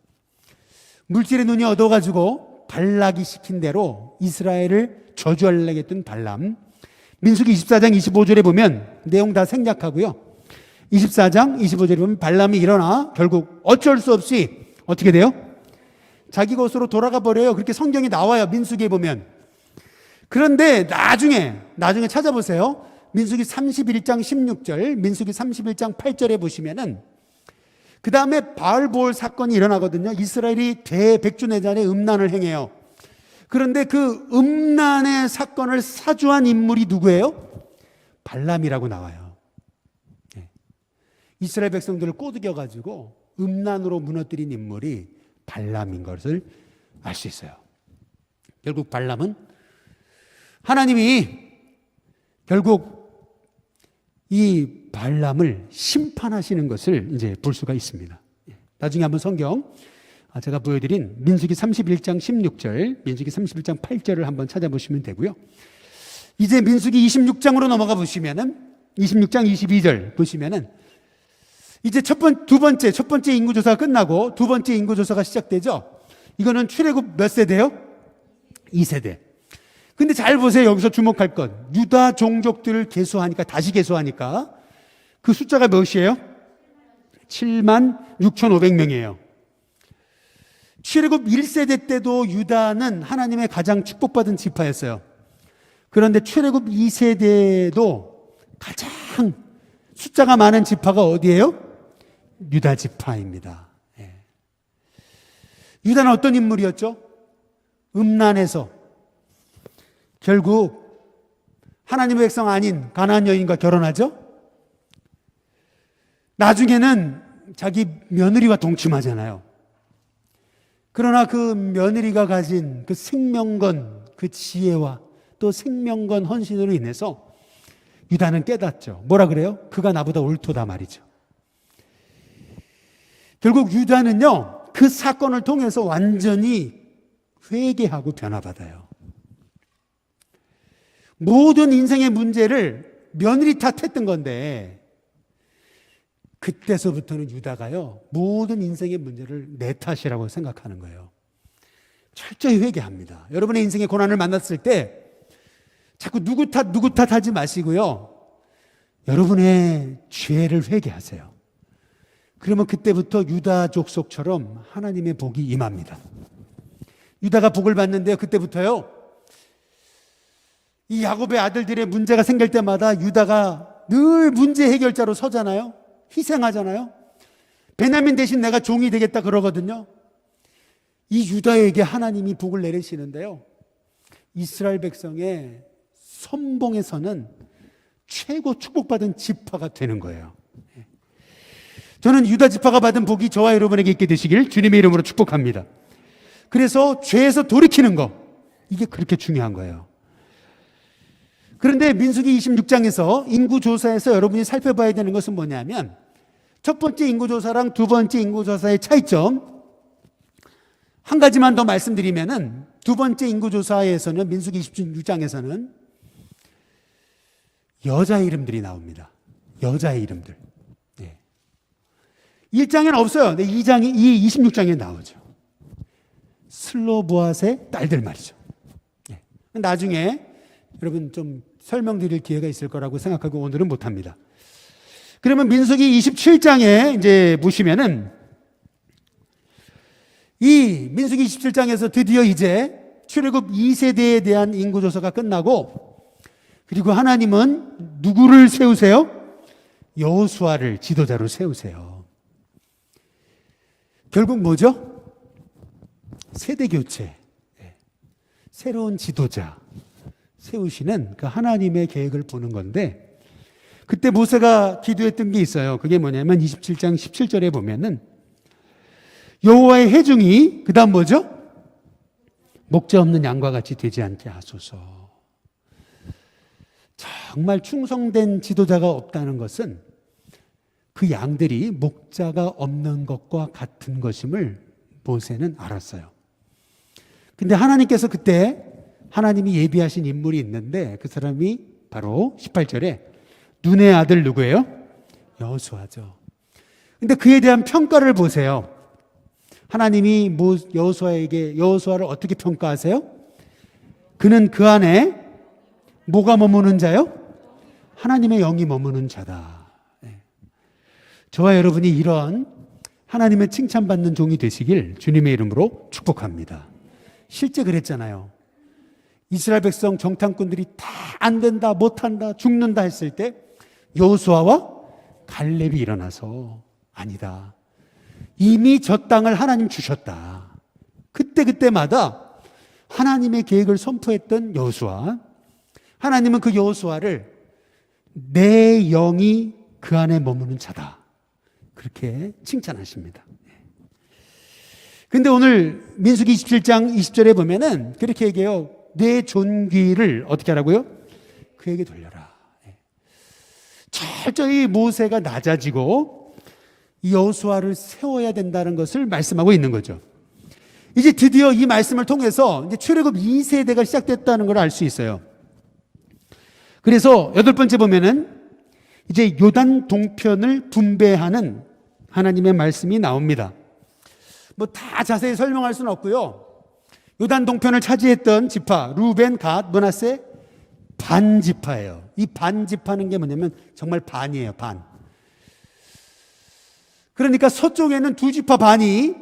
물질의 눈이 얻어가지고 발락이 시킨 대로 이스라엘을 저주하려고 했던 발람. 민수기 24장 25절에 보면 내용 다 생략하고요. 24장 25절에 보면 발람이 일어나 결국 어쩔 수 없이 어떻게 돼요? 자기 곳으로 돌아가 버려요. 그렇게 성경에 나와요. 민수기에 보면. 그런데 나중에 찾아보세요. 민수기 31장 16절, 민수기 31장 8절에 보시면은 그 다음에 바알보올 사건이 일어나거든요. 이스라엘이 대백주내잔의 음란을 행해요. 그런데 그 음란의 사건을 사주한 인물이 누구예요? 발람이라고 나와요. 이스라엘 백성들을 꼬드겨가지고 음란으로 무너뜨린 인물이 발람인 것을 알 수 있어요. 결국 발람은 하나님이 결국 이 발람을 심판하시는 것을 이제 볼 수가 있습니다. 나중에 한번 성경 제가 보여드린 민수기 31장 16절, 민수기 31장 8절을 한번 찾아보시면 되고요. 이제 민수기 26장으로 넘어가 보시면은 26장 22절 보시면은 이제 첫 번째 인구조사가 끝나고 두 번째 인구조사가 시작되죠. 이거는 출애굽 몇 세대요? 2세대. 근데 잘 보세요. 여기서 주목할 것. 유다 종족들을 다시 계수하니까 그 숫자가 몇이에요? 7만 6,500명이에요. 출애굽 1세대 때도 유다는 하나님의 가장 축복받은 지파였어요. 그런데 출애굽 2세대도 가장 숫자가 많은 지파가 어디예요? 유다 지파입니다. 유다는 어떤 인물이었죠? 음란해서 결국 하나님의 백성 아닌 가나안 여인과 결혼하죠? 나중에는 자기 며느리와 동침하잖아요. 그러나 그 며느리가 가진 그 생명건, 그 지혜와 또 생명건 헌신으로 인해서 유다는 깨닫죠. 뭐라 그래요? 그가 나보다 옳도다 말이죠. 결국 유다는요, 그 사건을 통해서 완전히 회개하고 변화받아요. 모든 인생의 문제를 며느리 탓했던 건데 그때서부터는 유다가요, 모든 인생의 문제를 내 탓이라고 생각하는 거예요. 철저히 회개합니다. 여러분의 인생의 고난을 만났을 때 자꾸 누구 탓 하지 마시고요, 여러분의 죄를 회개하세요. 그러면 그때부터 유다 족속처럼 하나님의 복이 임합니다. 유다가 복을 받는데요, 그때부터요, 이 야곱의 아들들의 문제가 생길 때마다 유다가 늘 문제 해결자로 서잖아요. 희생하잖아요. 베냐민 대신 내가 종이 되겠다 그러거든요. 이 유다에게 하나님이 복을 내리시는데요, 이스라엘 백성의 선봉에서는 최고 축복받은 지파가 되는 거예요. 저는 유다 지파가 받은 복이 저와 여러분에게 있게 되시길 주님의 이름으로 축복합니다. 그래서 죄에서 돌이키는 거, 이게 그렇게 중요한 거예요. 그런데 민수기 26장에서 인구조사에서 여러분이 살펴봐야 되는 것은 뭐냐면, 첫 번째 인구조사랑 두 번째 인구조사의 차이점, 한 가지만 더 말씀드리면은, 두 번째 인구조사에서는, 민수기 26장에서는 여자 이름들이 나옵니다. 여자의 이름들. 1장에는 없어요. 근데 26장에 나오죠. 슬로보앗의 딸들 말이죠. 나중에 여러분 좀 설명드릴 기회가 있을 거라고 생각하고 오늘은 못합니다. 그러면 민수기 27장에 이제 보시면은, 이 민수기 27장에서 드디어 이제 출애굽 2세대에 대한 인구조사가 끝나고, 그리고 하나님은 누구를 세우세요? 여호수아를 지도자로 세우세요. 결국 뭐죠? 세대 교체, 새로운 지도자 세우시는 그 하나님의 계획을 보는 건데, 그때 모세가 기도했던 게 있어요. 그게 뭐냐면 27장 17절에 보면은 여호와의 회중이, 그 다음 뭐죠? 목자 없는 양과 같이 되지 않게 하소서. 정말 충성된 지도자가 없다는 것은 그 양들이 목자가 없는 것과 같은 것임을 모세는 알았어요. 근데 하나님께서 그때 하나님이 예비하신 인물이 있는데, 그 사람이 바로 18절에 눈의 아들 누구예요? 여호수아죠. 근데 그에 대한 평가를 보세요. 하나님이 여호수아를 어떻게 평가하세요? 그는 그 안에 뭐가 머무는 자요? 하나님의 영이 머무는 자다. 저와 여러분이 이런 하나님의 칭찬받는 종이 되시길 주님의 이름으로 축복합니다. 실제 그랬잖아요. 이스라엘 백성 정탐꾼들이 다 안 된다, 못한다, 죽는다 했을 때 여호수아와 갈렙이 일어나서, 아니다, 이미 저 땅을 하나님 주셨다. 그때마다 하나님의 계획을 선포했던 여호수아, 하나님은 그 여호수아를 내 영이 그 안에 머무는 자다, 그렇게 칭찬하십니다. 근데 오늘 민수기 27장 20절에 보면은 그렇게 얘기해요. 내 존귀를 어떻게 하라고요? 그에게 돌려라. 철저히 모세가 낮아지고 여호수아를 세워야 된다는 것을 말씀하고 있는 거죠. 이제 드디어 이 말씀을 통해서 이제 출애굽 2세대가 시작됐다는 걸 알 수 있어요. 그래서 8번째 보면은 이제 요단 동편을 분배하는 하나님의 말씀이 나옵니다. 뭐 다 자세히 설명할 수는 없고요. 요단 동편을 차지했던 지파 루벤, 갓, 므낫세 반 지파예요. 이 반 지파는 게 뭐냐면 정말 반이에요. 반. 그러니까 서쪽에는 두 지파 반이,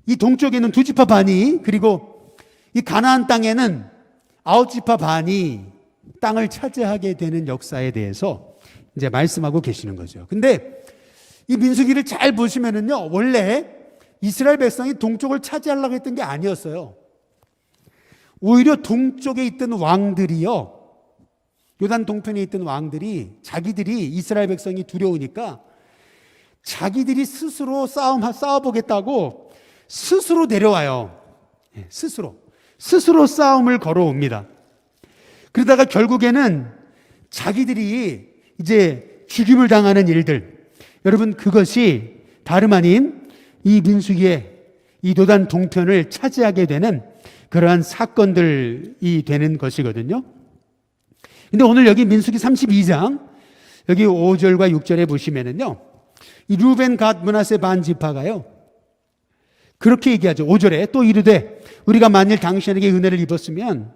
이 동쪽에는 두 지파 반이, 그리고 이 가나안 땅에는 아홉 지파 반이 땅을 차지하게 되는 역사에 대해서 이제 말씀하고 계시는 거죠. 근데 이 민수기를 잘 보시면은요, 원래 이스라엘 백성이 동쪽을 차지하려고 했던 게 아니었어요. 오히려 동쪽에 있던 왕들이요, 요단 동편에 있던 왕들이 자기들이 이스라엘 백성이 두려우니까 자기들이 스스로 싸워보겠다고 스스로 내려와요. 스스로 싸움을 걸어옵니다. 그러다가 결국에는 자기들이 이제 죽임을 당하는 일들, 여러분 그것이 다름 아닌 이 민수기의 이 도단 동편을 차지하게 되는 그러한 사건들이 되는 것이거든요. 근데 오늘 여기 민수기 32장 여기 5절과 6절에 보시면은요, 이 루벤, 갓, 므낫세 반 지파가요 그렇게 얘기하죠. 5절에 또 이르되 우리가 만일 당신에게 은혜를 입었으면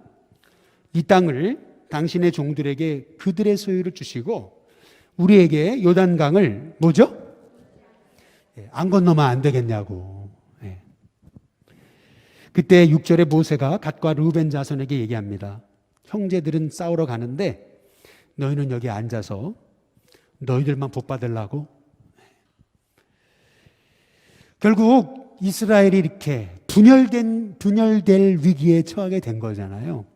이 땅을 당신의 종들에게 그들의 소유를 주시고 우리에게 요단강을 뭐죠? 안 건너면 안 되겠냐고. 그때 6절에 모세가 갓과 루벤 자손에게 얘기합니다. 형제들은 싸우러 가는데 너희는 여기 앉아서 너희들만 복 받으려고. 결국 이스라엘이 이렇게 분열될 위기에 처하게 된 거잖아요.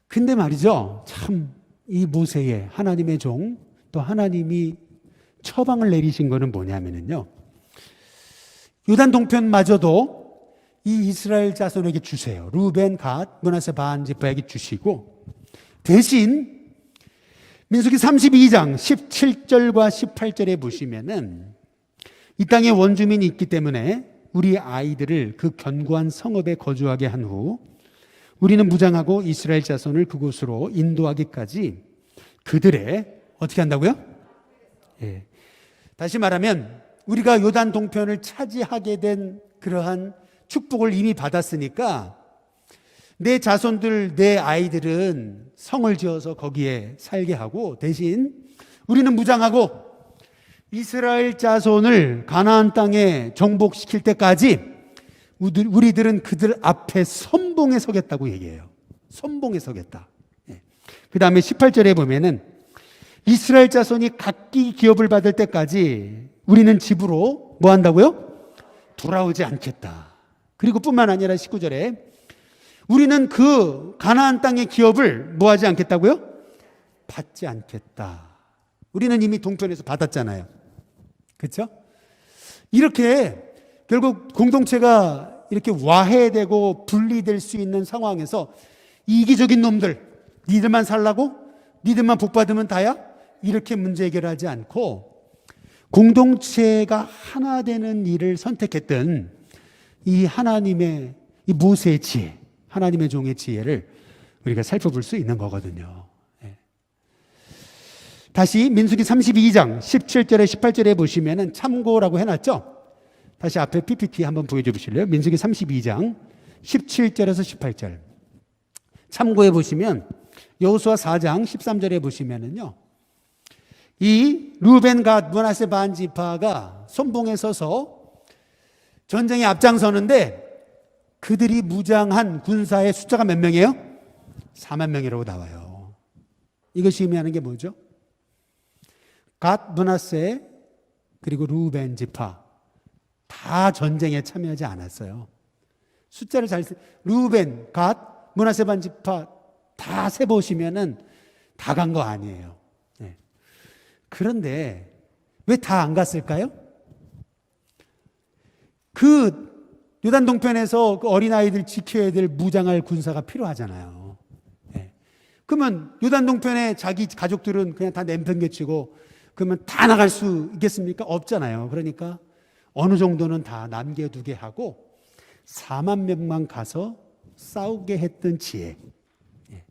근데 말이죠, 참 이 모세의 하나님의 종, 또 하나님이 처방을 내리신 거는 뭐냐면요, 요단 동편마저도 이 이스라엘 자손에게 주세요. 루벤, 갓, 므낫세 반 지파에게 주시고, 대신 민수기 32장 17절과 18절에 보시면은 이 땅에 원주민이 있기 때문에 우리 아이들을 그 견고한 성읍에 거주하게 한 후 우리는 무장하고 이스라엘 자손을 그곳으로 인도하기까지 그들의 어떻게 한다고요? 다시 말하면 우리가 요단 동편을 차지하게 된 그러한 축복을 이미 받았으니까 내 자손들, 내 아이들은 성을 지어서 거기에 살게 하고, 대신 우리는 무장하고 이스라엘 자손을 가나안 땅에 정복시킬 때까지 우리들은 그들 앞에 선봉에 서겠다고 얘기해요. 선봉에 서겠다. 그 다음에 18절에 보면은 이스라엘 자손이 각기 기업을 받을 때까지 우리는 집으로 뭐 한다고요? 돌아오지 않겠다. 그리고 뿐만 아니라 19절에 우리는 그 가나안 땅의 기업을 뭐 하지 않겠다고요? 받지 않겠다. 우리는 이미 동편에서 받았잖아요. 그렇죠? 이렇게 결국 공동체가 이렇게 와해되고 분리될 수 있는 상황에서 이기적인 놈들, 니들만 살라고? 니들만 복 받으면 다야? 이렇게 문제 해결하지 않고 공동체가 하나 되는 일을 선택했던 이 하나님의, 이 모세의 지혜, 하나님의 종의 지혜를 우리가 살펴볼 수 있는 거거든요. 다시 민수기 32장 17절에 18절에 보시면은 참고라고 해놨죠? 다시 앞에 PPT 한번 보여줘 보실래요? 민수기 32장 17절에서 18절. 참고해 보시면 여호수아 4장 13절에 보시면은요, 이 루벤, 갓, 므낫세 반 지파가 선봉에 서서 전쟁에 앞장서는데 그들이 무장한 군사의 숫자가 몇 명이에요? 4만 명이라고 나와요. 이것이 의미하는 게 뭐죠? 갓, 므낫세 그리고 루벤 지파 다 전쟁에 참여하지 않았어요. 숫자를 루벤, 갓, 므낫세 반 지파 다 세보시면은 다 간 거 아니에요. 네. 그런데 왜 다 안 갔을까요? 그 요단 동편에서 그 어린아이들 지켜야 될 무장할 군사가 필요하잖아요. 네. 그러면 요단 동편에 자기 가족들은 그냥 다 내팽개치고 그러면 다 나갈 수 있겠습니까? 없잖아요. 그러니까 어느 정도는 다 남겨두게 하고 4만 명만 가서 싸우게 했던 지혜. 예.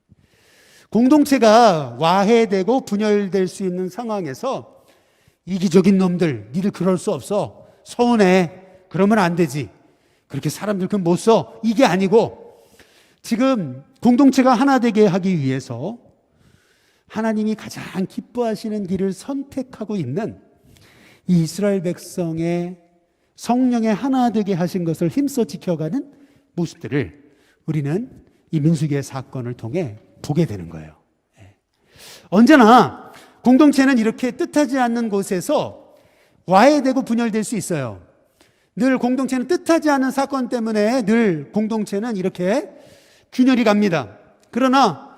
공동체가 와해되고 분열될 수 있는 상황에서 이기적인 놈들, 니들 그럴 수 없어. 서운해. 그러면 안 되지. 그렇게 사람들 그럼 못 써. 이게 아니고 지금 공동체가 하나 되게 하기 위해서 하나님이 가장 기뻐하시는 길을 선택하고 있는 이 이스라엘 백성의 성령의 하나 되게 하신 것을 힘써 지켜가는 모습들을 우리는 이 민수기의 사건을 통해 보게 되는 거예요. 언제나 공동체는 이렇게 뜻하지 않는 곳에서 와해되고 분열될 수 있어요. 늘 공동체는 뜻하지 않은 사건 때문에 늘 공동체는 이렇게 균열이 갑니다. 그러나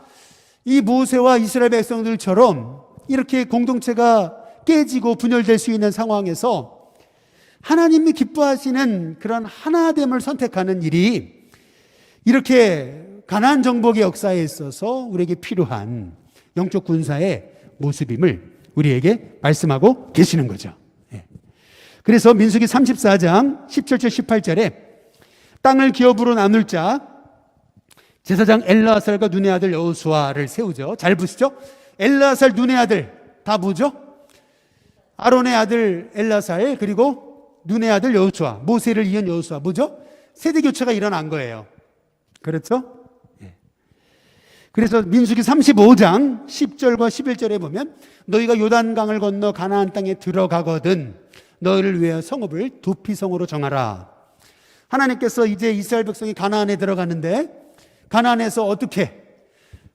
이 모세와 이스라엘 백성들처럼 이렇게 공동체가 깨지고 분열될 수 있는 상황에서 하나님이 기뻐하시는 그런 하나됨을 선택하는 일이 이렇게 가나안 정복의 역사에 있어서 우리에게 필요한 영적 군사의 모습임을 우리에게 말씀하고 계시는 거죠. 그래서 민수기 34장 17절 18절에 땅을 기업으로 나눌 자 제사장 엘르아살과 눈의 아들 여호수아를 세우죠. 잘 보시죠. 엘르아살 눈의 아들 다 뭐죠? 아론의 아들 엘르아살 그리고 눈의 아들 여호수아, 모세를 이은 여호수아 뭐죠? 세대 교체가 일어난 거예요. 그렇죠? 그래서 민수기 35장 10절과 11절에 보면 너희가 요단강을 건너 가나안 땅에 들어가거든 너희를 위하여 성읍을 두피성으로 정하라. 하나님께서 이제 이스라엘 백성이 가나안에 들어가는데 가나안에서 어떻게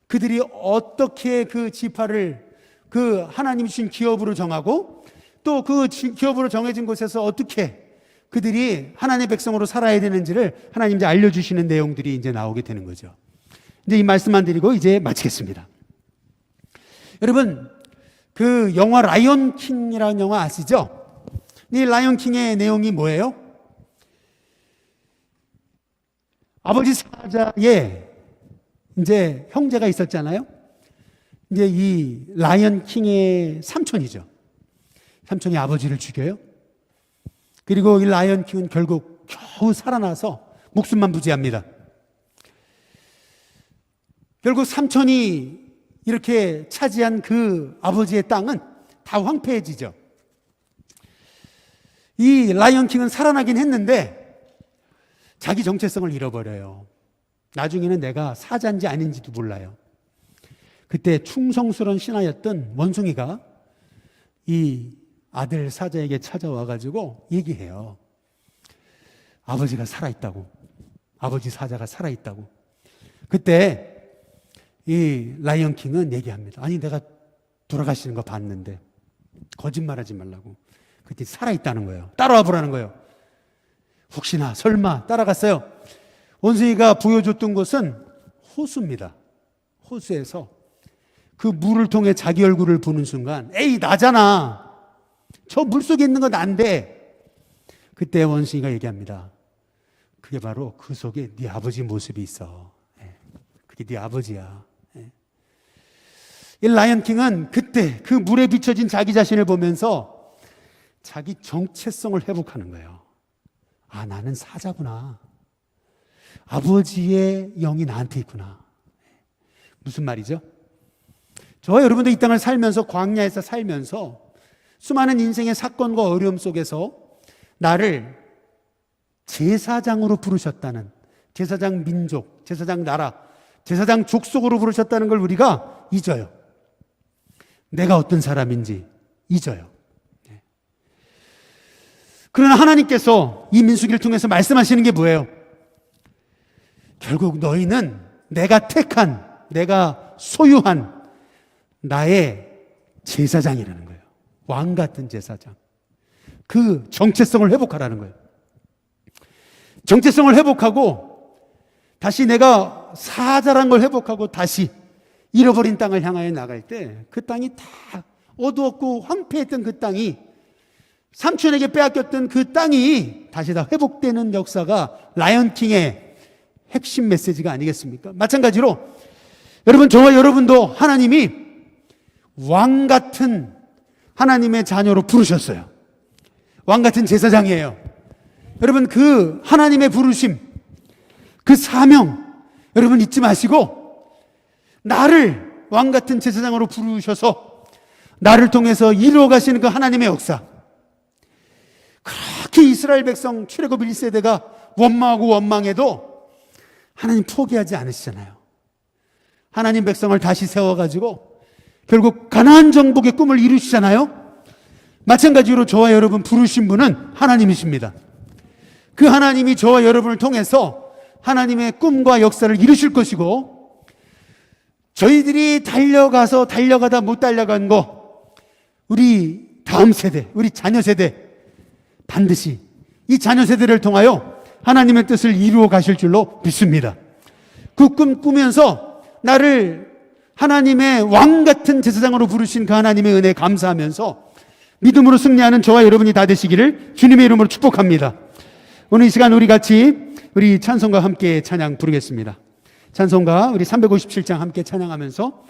그들이 어떻게 그 지파를 그 하나님이 주신 기업으로 정하고 또 그 기업으로 정해진 곳에서 어떻게 그들이 하나님의 백성으로 살아야 되는지를 하나님이 이제 알려주시는 내용들이 이제 나오게 되는 거죠. 이제 이 말씀만 드리고 이제 마치겠습니다. 여러분, 그 영화 라이온 킹이라는 영화 아시죠? 이 라이온 킹의 내용이 뭐예요? 아버지 사자의 이제 형제가 있었잖아요. 이제 이 라이온 킹의 삼촌이죠. 삼촌이 아버지를 죽여요. 그리고 이 라이온 킹은 결국 겨우 살아나서 목숨만 부지합니다. 결국 삼촌이 이렇게 차지한 그 아버지의 땅은 다 황폐해지죠. 이 라이온 킹은 살아나긴 했는데 자기 정체성을 잃어버려요. 나중에는 내가 사자인지 아닌지도 몰라요. 그때 충성스러운 신하였던 원숭이가 이 아들 사자에게 찾아와가지고 얘기해요. 아버지가 살아있다고. 아버지 사자가 살아있다고. 그때 이 라이언 킹은 얘기합니다. 아니 내가 돌아가시는 거 봤는데 거짓말하지 말라고. 그때 살아있다는 거예요. 따라와 보라는 거예요. 혹시나 설마 따라갔어요. 원숭이가 보여줬던 곳은 호수입니다. 호수에서 그 물을 통해 자기 얼굴을 보는 순간 에이 나잖아. 저 물속에 있는 건 난데. 그때 원숭이가 얘기합니다. 그게 바로 그 속에 네 아버지 모습이 있어. 그게 네 아버지야. 이 라이언 킹은 그때 그 물에 비춰진 자기 자신을 보면서 자기 정체성을 회복하는 거예요. 아, 나는 사자구나. 아버지의 영이 나한테 있구나. 무슨 말이죠? 저와 여러분도 이 땅을 살면서 광야에서 살면서 수많은 인생의 사건과 어려움 속에서 나를 제사장으로 부르셨다는, 제사장 민족, 제사장 나라, 제사장 족속으로 부르셨다는 걸 우리가 잊어요. 내가 어떤 사람인지 잊어요. 그러나 하나님께서 이 민수기를 통해서 말씀하시는 게 뭐예요? 결국 너희는 내가 택한, 내가 소유한 나의 제사장이라는 거예요. 왕 같은 제사장. 그 정체성을 회복하라는 거예요. 정체성을 회복하고 다시 내가 사자란 걸 회복하고 다시 잃어버린 땅을 향하여 나갈 때 그 땅이 다 어두웠고 황폐했던 그 땅이, 삼촌에게 빼앗겼던 그 땅이 다시 다 회복되는 역사가 라이언킹의 핵심 메시지가 아니겠습니까? 마찬가지로 여러분, 저와 여러분도 하나님이 왕 같은 하나님의 자녀로 부르셨어요. 왕 같은 제사장이에요. 여러분, 그 하나님의 부르심, 그 사명 여러분 잊지 마시고, 나를 왕 같은 제사장으로 부르셔서 나를 통해서 이루어 가시는 그 하나님의 역사, 그렇게 이스라엘 백성 출애굽 1세대가 원망하고 원망해도 하나님 포기하지 않으시잖아요. 하나님 백성을 다시 세워가지고 결국 가나안 정복의 꿈을 이루시잖아요. 마찬가지로 저와 여러분 부르신 분은 하나님이십니다. 그 하나님이 저와 여러분을 통해서 하나님의 꿈과 역사를 이루실 것이고, 저희들이 달려가다 못 달려간 거, 우리 다음 세대, 우리 자녀 세대, 반드시 이 자녀 세대를 통하여 하나님의 뜻을 이루어 가실 줄로 믿습니다. 그 꿈 꾸면서 나를 하나님의 왕 같은 제사장으로 부르신 그 하나님의 은혜에 감사하면서 믿음으로 승리하는 저와 여러분이 다 되시기를 주님의 이름으로 축복합니다. 오늘 이 시간 우리 같이 우리 찬송과 함께 찬양 부르겠습니다. 찬송가 우리 357장 함께 찬양하면서